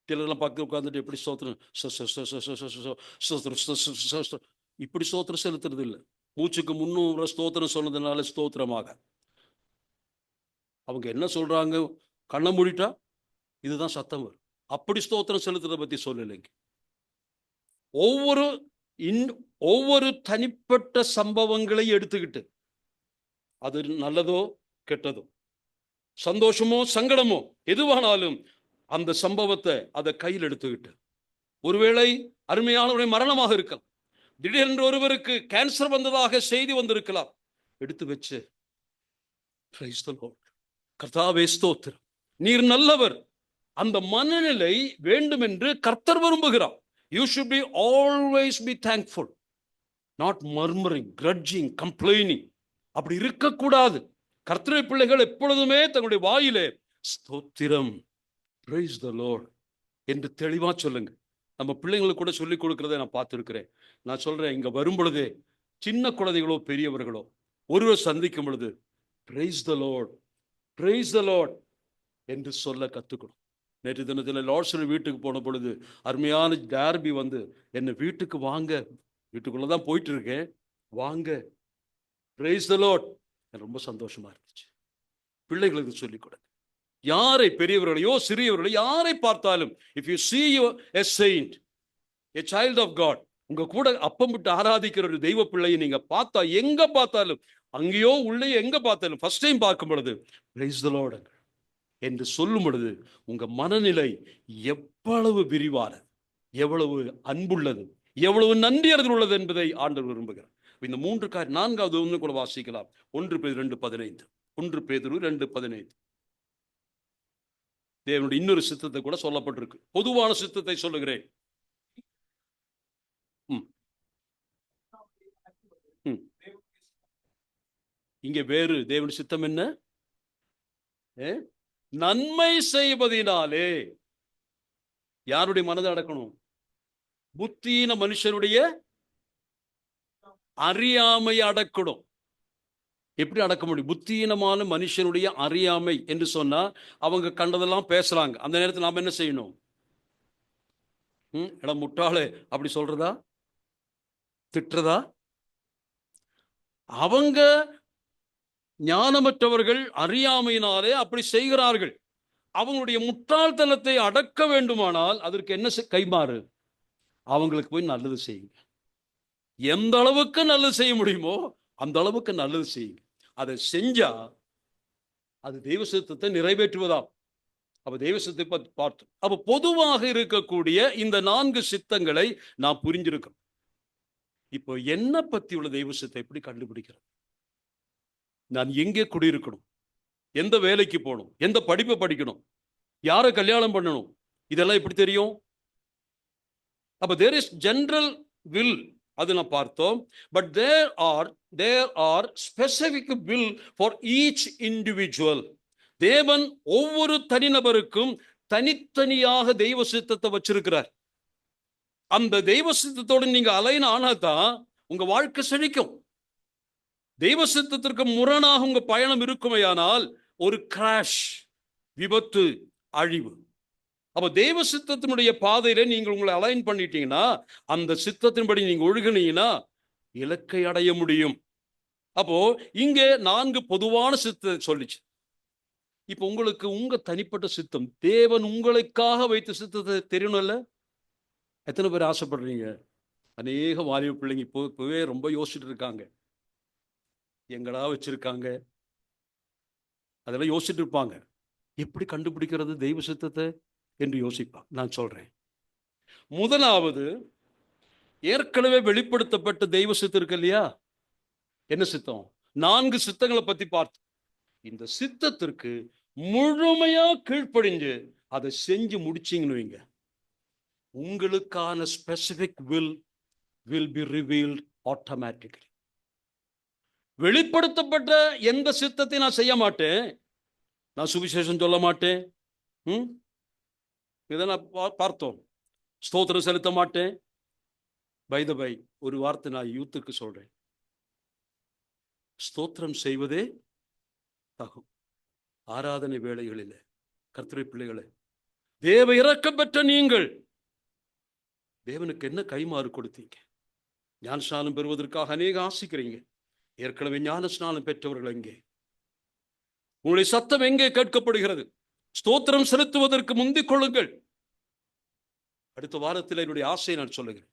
சிலர்லாம் பார்க்க உட்கார்ந்துட்டு எப்படி ஸ்தோத்திரம் இப்படி ஸ்தோத்திரம் செலுத்துறது இல்லை. மூச்சுக்கு 300 ஸ்தோத்திரம் சொன்னதுனால ஸ்தோத்திரமாக அவங்க என்ன சொல்றாங்க? கண்ணை மூடிட்டா இதுதான் சத்தம் வரும். அப்படி ஸ்தோத்திரம் செலுத்துறதை பத்தி சொல்லலைங்க. ஒவ்வொரு தனிப்பட்ட சம்பவங்களை எடுத்துக்கிட்டு, அது நல்லதோ கெட்டதோ, சந்தோஷமோ சங்கடமோ எதுவானாலும் அந்த சம்பவத்தை அதை கையில் எடுத்துக்கிட்டு, ஒருவேளை அருமையானவருடைய மரணமாக இருக்கலாம், திடீரென்று ஒருவருக்கு கேன்சர் வந்ததாக செய்தி வந்திருக்கலாம், எடுத்து வச்சு கர்த்தாவே ஸ்தோத்திரம், நீர் நல்லவர், அந்த மனநிலை வேண்டும் என்று கர்த்தர் விரும்புகிறார். You should be always be thankful, not murmuring, grudging, complaining. அப்படி இருக்கக்கூடாது. கர்த்தருடைய பிள்ளைகள் எப்பொழுதுமே தங்களுடைய வாயிலே ஸ்தோத்திரம், praise the Lord என்று தெளிவா சொல்லுங்க. நம்ம பிள்ளைங்களுக்கு கூட சொல்லிக் கொடுக்கிறதை நான் பார்த்துருக்கிறேன். நான் சொல்றேன், இங்க வரும் பொழுதே சின்ன குழந்தைகளோ பெரியவர்களோ ஒருவர் சந்திக்கும் பொழுது praise the Lord, praise the Lord என்று சொல்ல கத்துக்கணும். நேற்று தினத்தில் லார்ட்ஸின் வீட்டுக்கு போன பொழுது அருமையான டார்பி வந்து என்னை வீட்டுக்கு வாங்க, வீட்டுக்குள்ளதான் போயிட்டு இருக்கேன், வாங்க, praise the Lord, ரொம்ப சந்தோஷமா இருந்துச்சு. பிள்ளைகளுக்கு சொல்லிக் கொடுங்க. யாரை, பெரியவர்களையோ சிறியவர்களையோ யாரை பார்த்தாலும், if you see a saint, a child of God, உங்க கூட அப்பம் விட்டு ஆராதிக்கிற ஒரு தெய்வ பிள்ளையை நீங்க பார்த்தா, எங்க பார்த்தாலும், அங்கேயோ உள்ளே எங்க பார்த்தாலும், ஃபர்ஸ்ட் டைம் பார்க்கும் பொழுது பிரைஸ் தி லார்ட் என்று சொல்லும் பொழுது உங்க மனநிலை எவ்வளவு விரிவானது, எவ்வளவு அன்புள்ளது, எவ்வளவு நன்றியறிதல் உள்ளது என்பதை ஆண்டவர் விரும்புகிறார். இந்த 3 4வது ஒன்று கூட வாசிக்கலாம். 1 பேதுரு 2:15. 1 பேதுரு 2:15. தேவனுடைய இன்னொரு சித்தத்தை கூட சொல்லப்பட்டிருக்கு. பொதுவான சித்தத்தை சொல்லுகிறேன். இங்க வேறு தேவனுடைய சித்தம் என்ன? நன்மை செய்வதினாலே. யாருடைய மனதை அடக்கணும்? புத்தியின மனுஷனுடைய அறியாமை அடக்கணும். எப்படி அடக்க முடியும்? புத்தியினமான மனுஷனுடைய அறியாமை என்று சொன்னா அவங்க கண்டதெல்லாம் பேசுறாங்க. அந்த நேரத்தில் நாம என்ன செய்யணும்? எடா முட்டாளே அப்படி சொல்றதா, திட்டுறதா? அவங்க ஞானமற்றவர்கள், அறியாமையினாலே அப்படி செய்கிறார்கள். அவங்களுடைய முட்டாள்தனத்தை அடக்க வேண்டுமானால் அதற்கு என்ன கைமாறு? அவங்களுக்கு போய் நல்லது செய்யுங்க. எந்த அளவுக்கு நல்லது செய்ய முடியுமோ அந்த அளவுக்கு நல்லது செய்யுங்க. அதை செஞ்சா அது தெய்வ சித்தத்தை நிறைவேற்றுவதா. அப்ப தெய்வ சித்தத்தை பார்த்தோம். அப்ப பொதுவாக இருக்கக்கூடிய இந்த 4 சித்தங்களை நாம் புரிஞ்சிருக்கோம். இப்போ என்ன பத்தி உள்ள தெய்வ சித்தத்தை எப்படி கண்டுபிடிக்கிறது? நான் எங்கே குடியிருக்கணும், எந்த வேலைக்கு போகணும், எந்த படிப்பை படிக்கணும், யாரை கல்யாணம் பண்ணணும், இதெல்லாம் எப்படி தெரியும்? அப்ப தேர் இஸ் ஜெனரல் வில், அது நான் பார்த்தோம். But there are specific will for each individual. தேவன் ஒவ்வொரு தனிநபருக்கும் தனித்தனியாக தெய்வ சித்தத்தை வச்சிருக்கிறார். அந்த தெய்வ சித்தத்தோடு நீங்க அலைன் ஆனாதான் உங்க வாழ்க்கை செழிக்கும். தெய்வ சித்தத்திற்கு முரணாக உங்க பயணம் இருக்குமையானால் ஒரு கிராஷ், விபத்து, அழிவு. அப்ப தெய்வ சித்தத்தினுடைய பாதையில நீங்கள் உங்களை அலைன் பண்ணிட்டீங்கன்னா, அந்த சித்தத்தின்படி நீங்க ஒழுகினீங்கன்னா இலக்கை அடைய முடியும். அப்போ இங்கே 4 பொதுவான சித்தத்தை சொல்லிச்சு. இப்ப உங்களுக்கு உங்க தனிப்பட்ட சித்தம், தேவன் உங்களுக்காக வைத்த சித்தத்தை தெரியணும்ல? எத்தனை பேர் ஆசைப்படுறீங்க? அநேக வாலிப பிள்ளைங்க இப்பவே ரொம்ப யோசிச்சுட்டு இருக்காங்க. எங்கடா வச்சிருக்காங்க, அதெல்லாம் யோசிச்சுட்டு இருப்பாங்க. எப்படி கண்டுபிடிக்கிறது தெய்வ சித்தத்தை என்று யோசிப்பாங்க. நான் சொல்றேன். முதலாவது, ஏற்கனவே வெளிப்படுத்தப்பட்ட தெய்வ சித்தம் இருக்கு இல்லையா? என்ன சித்தம்? 4 சித்தங்களை பத்தி பார்த்து, இந்த சித்தத்திற்கு முழுமையா கீழ்ப்படிஞ்சு அதை செஞ்சு முடிச்சீங்கன்னு வைங்க, உங்களுக்கான specific will be revealed automatically. வெளிப்படுத்தப்பட்ட எந்த சித்தத்தை நான் செய்ய மாட்டேன். நான் சுவிசேஷம் சொல்ல மாட்டேன். இதை நான் பார்த்தோம். ஸ்தோத்திரம் செலுத்த மாட்டேன். பை த பை, ஒரு வார்த்தை நான் யூத்துக்கு சொல்றேன். ஸ்தோத்திரம் செய்வதே தகும். ஆராதனை வேளைகளில் கர்த்தருடைய பிள்ளைகளே, தேவ இரக்கம் பெற்ற நீங்கள் தேவனுக்கு என்ன கைமாறு கொடுத்தீங்க? ஞானஸ்நானம் பெறுவதற்காக அநேக ஆசிக்கிறீங்க. ஏற்கனவே ஞானஸ்நானம் பெற்றவர்கள் எங்கே? உங்களுடைய சத்தம் எங்கே கேட்கப்படுகிறது? ஸ்தோத்திரம் செலுத்துவதற்கு முந்திக் கொள்ளுங்கள். அடுத்த வாரத்தில் என்னுடைய ஆசையை நான் சொல்லுகிறேன்.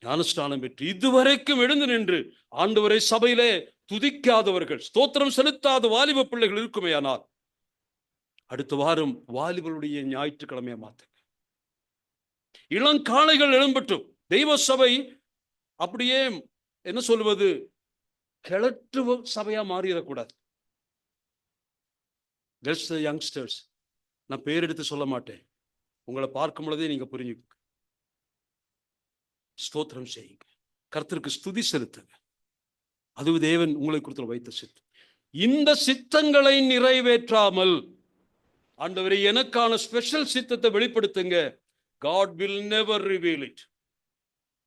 ஞானஸ்நானம் பெற்று இதுவரைக்கும் எழுந்து நின்று ஆண்டவரை சபையிலே துதிக்காதவர்கள், ஸ்தோத்திரம் செலுத்தாத வாலிப பிள்ளைகள் இருக்குமேயானால், அடுத்த வாரம் வாலிபருடைய ஞாயிற்றுக்கிழமையை மாத்துங்க. இளங்காளைகள் எழும்பட்டும். தெய்வ சபை அப்படியே என்ன சொல்வது, கிழட்டு சபையா மாறிடக்கூடாது. யங்ஸ்டர்ஸ், நான் பேர் எடுத்து சொல்ல மாட்டேன். உங்களை பார்க்கும் பொழுதே நீங்க புரிஞ்சுக்க. ஸ்தோத்திரம் செய்யுங்க, கர்த்தருக்கு ஸ்துதி செலுத்துங்க. அது தேவன் உங்களை குறித்து வைத்த சித்தம். இந்த சித்தங்களை நிறைவேற்றாமல், ஆண்டவரே எனக்கான ஸ்பெஷல் சித்தத்தை வெளிப்படுத்துங்க, God will never reveal it.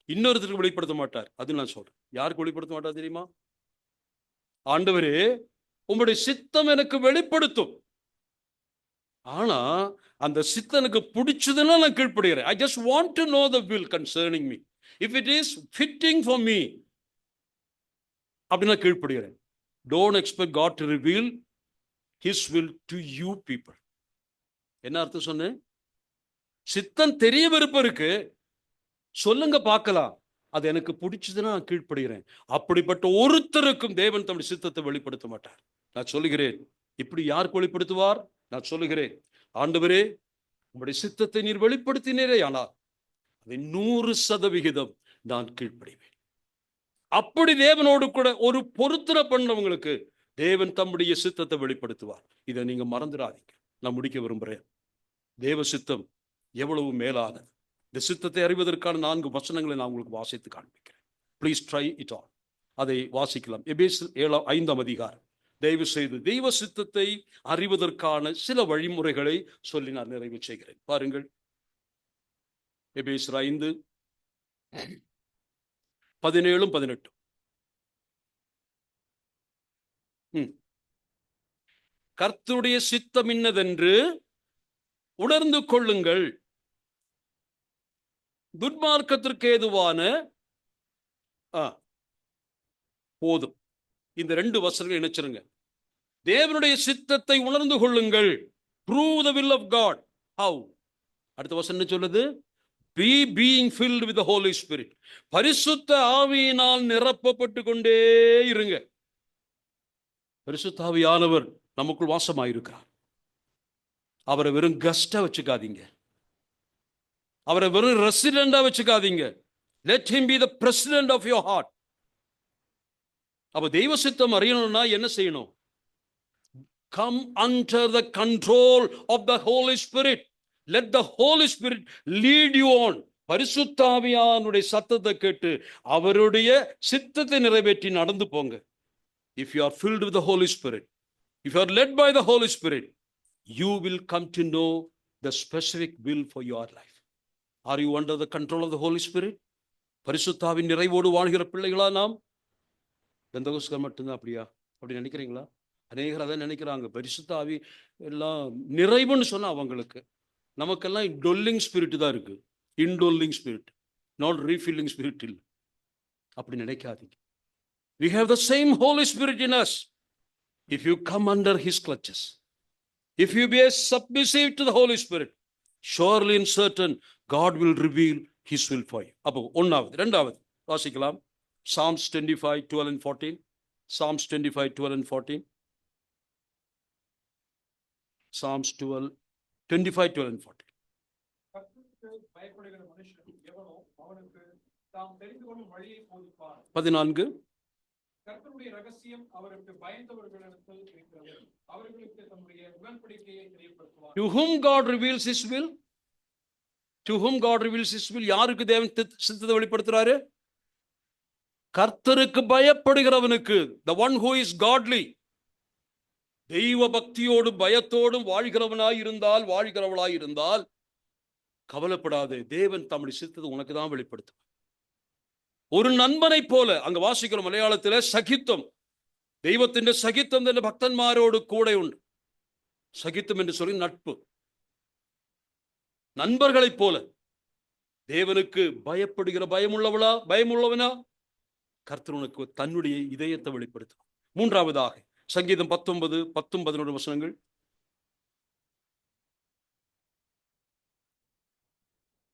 இன்னொருத்தருக்கு வெளிப்படுத்த மாட்டார். அது நான் சொல்றேன். யாருக்கு வெளிப்படுத்த மாட்டார் தெரியுமா? ஆண்டவரே உங்களுடைய சித்தம் எனக்கு வெளிப்படுத்தும். ஆனா அந்த சித்தனுக்கு பிடிச்சதுன்னா நான் கீழ்ப்படுகிறேன். I just want to know the will concerning me. If it is fitting for me, அப்படின்னா கீழ்ப்படுகிறேன். Don't expect God to reveal His will to you people. என்ன அர்த்தம் சொன்னேன்? சித்தம் தெரிய விருப்பம் இருக்கு. சொல்லுங்க பார்க்கலாம். அது எனக்கு பிடிச்சதுன்னா நான் கீழ்ப்படுகிறேன். அப்படிப்பட்ட ஒருத்தருக்கும் தேவன் தம்முடைய சித்தத்தை வெளிப்படுத்த மாட்டார். நான் சொல்லுகிறேன், இப்படி யாருக்கு வெளிப்படுத்துவார்? நான் சொல்லுகிறேன், ஆண்டவரே உம்முடைய சித்தத்தை நீர் வெளிப்படுத்தினீரே, ஆனால் அதை 100% நான் கீழ்ப்படிவேன். அப்படி தேவனோடு கூட ஒரு பொருத்தனை பண்ணவங்களுக்கு தேவன் தம்முடைய சித்தத்தை வெளிப்படுத்துவார். இதை நீங்க மறந்துடாதீங்க. நான் முடிக்க விரும்புகிறேன். தேவ சித்தம் எவ்வளவு மேலானது. இந்த சித்தத்தை அறிவதற்கான 4 வசனங்களை நான் உங்களுக்கு வாசித்து காண்பிக்கிறேன். Please try it all. அதை வாசிக்கலாம். எபேசியர் 5ஆம் அதிகாரம். தயவு செய்து தெய்வ சித்தத்தை அறிவதற்கான சில வழிமுறைகளை சொல்லி நான் நிறைவு செய்கிறேன். பாருங்கள், எபேசியர் 5:17-18. கர்த்தருடைய சித்தம் இன்னதென்று உணர்ந்து கொள்ளுங்கள். துன்மார்க்கத்திற்கு ஏதுவான போதும். இந்த 2 வசனங்களை இணைச்சிருங்க. தேவனுடைய சித்தத்தை உணர்ந்து கொள்ளுங்கள். Prove the will of God. How? அடுத்த வசனம் சொல்லுது, be being filled with the Holy Spirit. பரிசுத்த ஆவியினால் நிரப்பப்பட்டு கொண்டே இருங்க. பரிசுத்த ஆவியானவர் நமக்குள் வாசமாயிருக்கிறார். அவரை வெறும் கெஸ்டா வச்சுக்காதீங்க. அவரை வெறும் ரெசிடெண்டா வச்சுக்காதீங்க. Let him be the president of your heart. அப்ப தெய்வ சித்தம் அறியணும்னா என்ன செய்யணும்? Come under the control of the Holy Spirit. Let the Holy Spirit lead you on. பரிசுத்த ஆவியானுடைய சத்தத்தை கேட்டு அவருடைய சித்தத்தை நிறைவேற்றி நடந்து போங்க. If you are filled with the Holy Spirit, if you are led by the Holy Spirit, you will come to know the specific will for your life. Are you under the control of the Holy Spirit? பரிசுத்த ஆவியின் நிறைவோடு வாழ்கிற பிள்ளைகளா நாம்? பெந்தகோஸ்தர் மட்டும்தான் அப்படியா? அப்படி நினைக்கிறீங்களா? அநேகர் அதை நினைக்கிறாங்க. பரிசுத்த ஆவி எல்லாம் நிறைவுன்னு சொன்னா அவங்களுக்கு. நமக்கெல்லாம் டொல்லிங் ஸ்பிரிட் தான் இருக்கு. இன்டொல்லிங் ஸ்பிரிட், நாட் ரீஃபில்லிங் ஸ்பிரிட் இல்லை. அப்படி நினைக்காதீங்க. We have the same Holy Spirit in us. If you come under His clutches, if you be submissive to the Holy Spirit, surely and certain God will reveal His will for you. அப்போ ஒன்றாவது. 2வது வாசிக்கலாம். Psalms 25:12-14. Psalms 25:12-14. Psalms 25:12-14. கர்த்தருக்கு பயப்படுகிற மனுஷன் எவனோ அவனுக்கு தாம் தெரிந்து கொள்ளும் வழியை போதிப்பார். 14. கர்த்தருடைய ரகசியம் அவருக்கு பயந்தவர்களிடத்தில் இருக்கிறது. அவர்களுக்கு தம்முடைய உடன்படிக்கையை தெரியப்படுத்துவார். To whom God reveals His will? To whom God reveals His will? யாருக்கு தேவன் சித்தத்தை வெளிப்படுத்துறாரு? கர்த்தருக்கு பயப்படுகிறவனுக்கு. The one who is godly. தெய்வ பக்தியோடும் பயத்தோடும் வாழ்கிறவளாய் இருந்தால் கவலைப்படாதே. தேவன் தம்முடைய சித்தத்தை உனக்கு தான் வெளிப்படுத்தும். ஒரு நண்பனை போல அங்க வாசிக்கிறோம் மலையாளத்தில் சகித்தம். தெய்வத்தின் சகித்தம் என்ற பக்தன்மாரோடு கூட உண்டு. சகித்தம் என்று சொல்லி நட்பு. நண்பர்களைப் போல தேவனுக்கு பயப்படுகிற பயமுள்ளவனா கர்த்தர் உனக்கு தன்னுடைய இதயத்தை வெளிப்படுத்தும். 3வதாக சங்கீதம் 19:10-11 வசனங்கள்.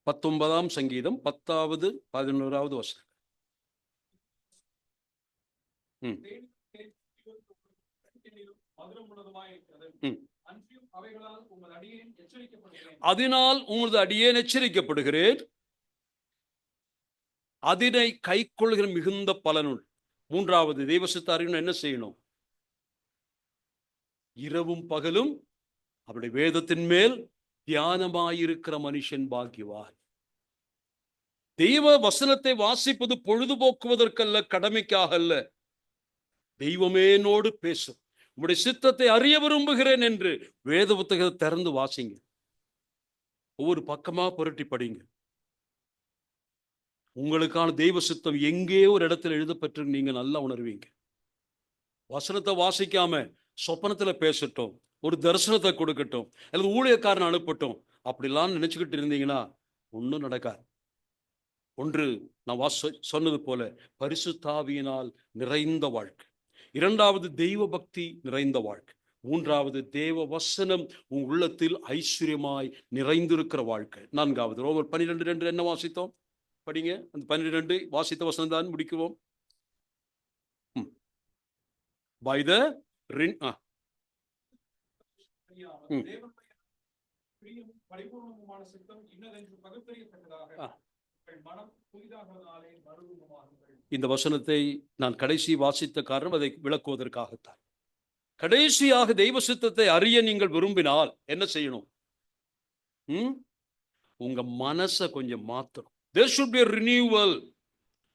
19ஆம் சங்கீதம் 10-11 வசனம். அதனால் உமது அடியேன் எச்சரிக்கப்படுகிறேன். அதனை கைக்கொள்கிற மிகுந்த பலனுள். 3வது தெய்வ சித்த அறிவு என்ன செய்யணும்? இரவும் பகலும் அவருடைய வேதத்தின் மேல் தியானமாயிருக்கிற மனுஷன் பாக்கியவான். தெய்வ வசனத்தை வாசிப்பது பொழுதுபோக்குவதற்கல்ல, கடமைக்காக அல்ல. தெய்வமே என்னோடு பேசும். உங்களுடைய சித்தத்தை அறிய விரும்புகிறேன் என்று வேத புத்தகத்தை திறந்து வாசிங்க. ஒவ்வொரு பக்கமா புரட்டி படிங்க. உங்களுக்கான தெய்வ சித்தம் எங்கே ஒரு இடத்துல எழுதப்பட்டு நீங்க நல்லா உணர்வீங்க. வசனத்தை வாசிக்காம சொப்பனத்துல பேசட்டும், ஒரு தரிசனத்தை கொடுக்கட்டும், அல்லது ஊழியக்காரன் அனுப்பட்டும், அப்படிலாம் நினைச்சுக்கிட்டு இருந்தீங்கன்னா ஒன்றும் நடக்காது. ஒன்று, நான் சொன்னது போல பரிசுத்தாவியினால் நிறைந்த வாழ்க்கை. 2வது தெய்வ பக்தி நிறைந்த வாழ்க்கை. 3வது தேவ வசனம் உன் உள்ளத்தில் ஐஸ்வர்யமாய் நிறைந்திருக்கிற வாழ்க்கை. 4வது ரோமர் 12:2 என்ன வாசித்தோம்? படிங்க. அந்த 12 வாசித்த வசனம் தான் முடிக்குவோம். பை த அறியாமல் தேவனுடைய பிரியமும் பரிபூர்ணமுமான சித்தம் இன்னதென்று பகுத்தறியத்தக்கதாக உங்கள் மனம் புதிதாகுவதாலே மறுரூபமாகுங்கள். இந்த வசனத்தை நான் கடைசி வாசித்த காரணம் அதை விளக்குவதற்காகத்தான். கடைசியாக தெய்வ சித்தத்தை அறிய நீங்கள் விரும்பினால் என்ன செய்யணும்? உங்க மனசை கொஞ்சம் மாத்தணும். There should be a renewal.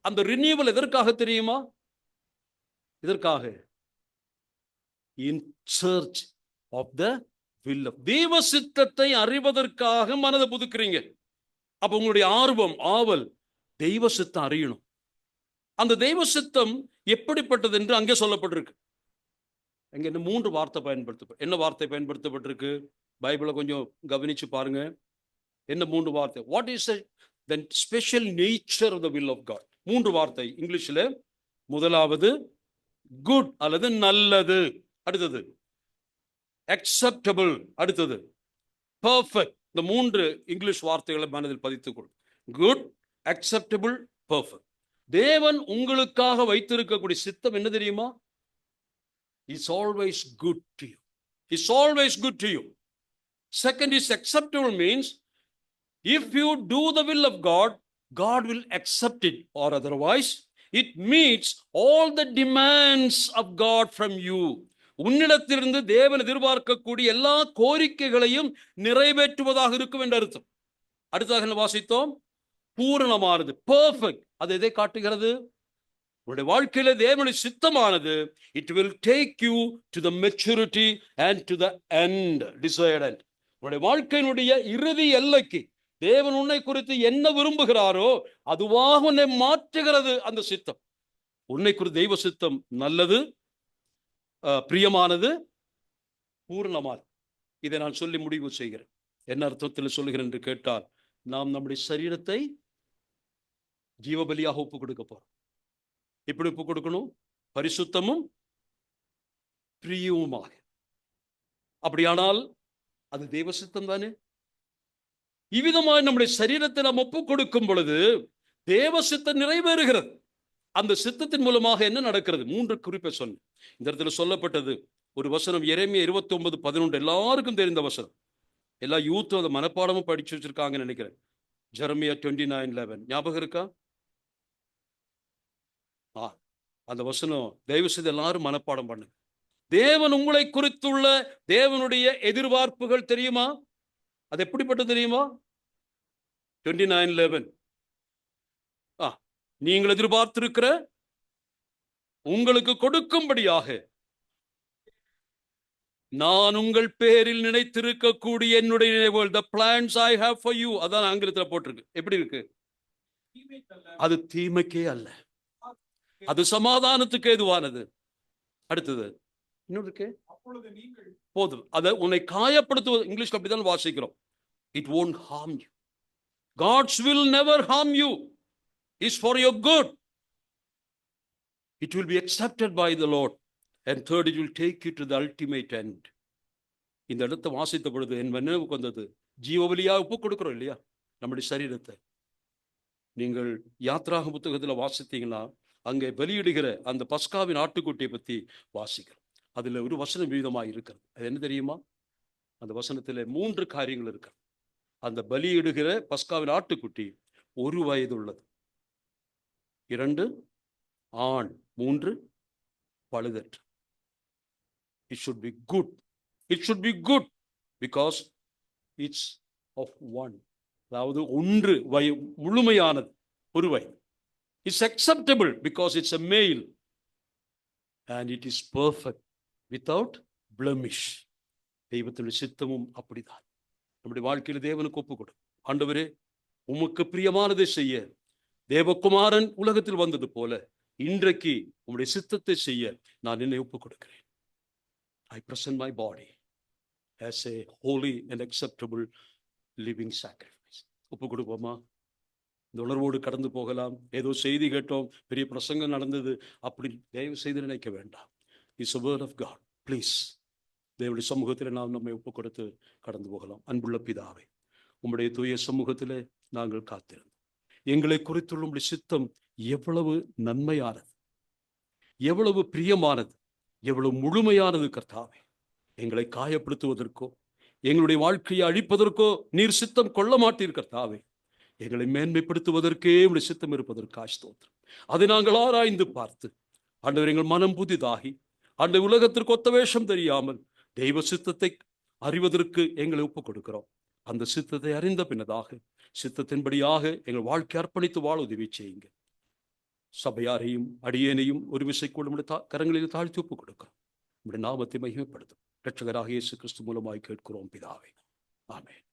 அந்த ரினியூவல் எதற்காக தெரியுமா? இதற்காக, in search of the will of, தெய்வ சித்தத்தை அறிவதற்காக மனதை புதுக்குறீங்க. அப்ப உங்களுடைய ஆர்வம், ஆவல் தெய்வ சித்தம் அறியணும். அந்த தெய்வ சித்தம் எப்படிப்பட்டது என்று அங்கே சொல்லப்பட்டிருக்கு. அங்க என்ன 3 வார்த்தை என்ன வார்த்தை பயன்படுத்தப்பட்டிருக்கு? பைபிளை கொஞ்சம் கவனிச்சு பாருங்க. என்ன 3 வார்த்தை? What is the special nature of the will of God? 3 வார்த்தை இங்கிலீஷ்ல. முதலாவது குட் அல்லது நல்லது, அடுத்தது acceptable, அடுத்தது perfect. இந்த 3 இங்கிலீஷ் வார்த்தைகளை மனதில் பதித்துக்கொள். Good, acceptable, perfect. தேவன் உங்களுக்காக வைத்திருக்கக்கூடிய சித்தம் என்ன தெரியுமா? It's always good to you. It's always good to you. Second is acceptable, means if you do the will of God, God will accept it, or otherwise it meets all the demands of God from you. உன்னிடத்திலிருந்து தேவன் எதிர்பார்க்கக்கூடிய எல்லா கோரிக்கைகளையும் நிறைவேற்றுவதாக இருக்கும் என்று அர்த்தம். அடுத்ததாக வாசித்தோம், பூரணமானது, perfect. அது எதை காட்டுகிறது? உங்களுடைய வாழ்க்கையில தேவனுடைய சித்தமானது, it will take you to the maturity and to the end, desired end. உங்களுடைய வாழ்க்கையினுடைய இறுதி எல்லைக்கு தேவன் உன்னை குறித்து என்ன விரும்புகிறாரோ அதுவாக உன்னை மாற்றுகிறது அந்த சித்தம். உன்னை குறித்து தெய்வ சித்தம் நல்லது, பிரியமானது, பூரணமானது. இதை நான் சொல்லி முடிவு செய்கிறேன். என்ன அர்த்தத்தில் சொல்லுகிறேன் என்று கேட்டால், நாம் நம்முடைய சரீரத்தை ஜீவபலியாக ஒப்பு கொடுக்க போறோம். எப்படி ஒப்பு கொடுக்கணும்? பரிசுத்தமும் பிரியவுமாக. அப்படியானால் அது தெய்வ சித்தம் தானே. இவ்விதமாக நம்முடைய சரீரத்தை நாம் ஒப்பு கொடுக்கும் பொழுது தேவ சித்தம் நிறைவேறுகிறது. அந்த சித்தத்தின் மூலமாக என்ன நடக்கிறது? 3 குறிப்பை சொன்னேன். இந்த இடத்துல சொல்லப்பட்டது ஒரு வசனம், எரேமியா 29:11. எல்லாருக்கும் தெரிந்த வசனம். எல்லா யூத்தும் அதை மனப்பாடமும் படிச்சு வச்சிருக்காங்கன்னு நினைக்கிறேன். ஜெரமியா 29:11 ஞாபகம் இருக்கா? அந்த வசனம் தயவு செய்து எல்லாரும் மனப்பாடம் பண்ணுங்க. தேவன் உங்களை குறித்துள்ள தேவனுடைய எதிர்பார்ப்புகள் தெரியுமா? அது எப்படிப்பட்ட தெரியுமா? 29:11 நீங்கள் எதிர்பார்த்திருக்கிற உங்களுக்கு கொடுக்கும்படியாக நான் உங்கள் பேரில் நினைத்திருக்கக்கூடிய என்னுடைய நினைவுகள், the plans I have for you. அதான் ஆங்கிலத்தில் போட்டிருக்கு. எப்படி இருக்கு? அது தீமைக்கே அல்ல, அது சமாதானத்துக்கு ஏதுவானது. அடுத்தது இன்னொரு இருக்கு, போதும். அதை உன்னை காயப்படுத்துவது. இங்கிலீஷ்ல அப்படிதான் வாசிக்கிறோம். It won't harm you. God's will never harm you. It's for your good. It will be accepted by the Lord. And third, it will take you to the ultimate end. இந்த இடத்தை வாசித்த பொழுது என் நினைவுக்கு வந்தது, ஜீவபலியா ஒப்பு கொடுக்கிறோம் இல்லையா நம்முடைய சரீரத்தை. நீங்கள் யாத்ராக புத்தகத்தில் வாசித்தீங்கன்னா அங்கே பலியிடுகிற அந்த பஸ்காவின் ஆட்டுக்குட்டியை பற்றி வாசிக்கிறோம். அதுல ஒரு வசனம் விதமாக இருக்கிறது. அது என்ன தெரியுமா? அந்த வசனத்தில் 3 காரியங்கள் இருக்கிறது. அந்த பலியிடுகிற பஸ்காவின் ஆட்டுக்குட்டி 1 வயது உள்ளது, 2 ஆண், 3 பழுதற்று. It should be good. It should be good because it's of one. அதாவது 1 வயது முழுமையானது, 1 வயது. It's acceptable because it's a male and it is perfect without blemish. தெய்வத்தினுடைய சித்தமும் அப்படிதான். நம்முடைய வாழ்க்கையில் தேவனுக்கு ஒப்பு கொடு. ஆண்டவரே, உமக்கு பிரியமானதை செய்ய தேவகுமாரன் உலகத்தில் வந்தது போல இன்றைக்கு உம்முடைய சித்தத்தை செய்ய நான் என்னை ஒப்பு கொடுக்கிறேன். I present my body as a holy and acceptable living sacrifice. ஒப்பு கொடுப்போமா? இந்த உணர்வோடு கடந்து போகலாம். ஏதோ செய்தி கேட்டோம், பெரிய பிரசங்கம் நடந்தது, அப்படி தயவு செய்து நினைக்க வேண்டாம். It's a word of God. Please, தேவனுடைய சமூகத்தில் நாம் நம்மை ஒப்பு கொடுத்து கடந்து போகலாம். அன்புள்ள பிதாவே, உம்முடைய தூய சமூகத்திலே நாங்கள் காத்திருந்தோம். எங்களை குறித்துள்ள உம்முடைய சித்தம் எவ்வளவு நன்மையானது, எவ்வளவு பிரியமானது, எவ்வளவு முழுமையானது கர்த்தாவே. எங்களை காயப்படுத்துவதற்கோ எங்களுடைய வாழ்க்கையை அழிப்பதற்கோ நீர் சித்தம் கொள்ள மாட்டீர் கர்த்தாவே. எங்களை மேன்மைப்படுத்துவதற்கே உம்முடைய சித்தம் இருப்பதற்காக ஸ்தோத்திரம். அதை நாங்கள் ஆராய்ந்து பார்த்து ஆண்டவர் எங்கள் மனம் புதிதாகி அந்த உலகத்திற்கு ஒத்த வேஷம் தெரியாமல் தெய்வ சித்தத்தை அறிவதற்கு எங்களை ஒப்புக் கொடுக்கிறோம். அந்த சித்தத்தை அறிந்த பின்னதாக சித்தத்தின்படியாக எங்கள் வாழ்க்கை அர்ப்பணித்து வாழ உதவி செய்யுங்க. சபையாரையும் அடியேனையும் ஒரு விசைக்குள் நம்முடைய கரங்களில் தாழ்த்தி ஒப்புக் கொடுக்கிறோம். நம்முடைய நாமத்தை மகிமைப்படுத்தும் இரட்சகராக இயேசு கிறிஸ்து மூலமாய் கேட்கிறோம் பிதாவே. ஆமென்.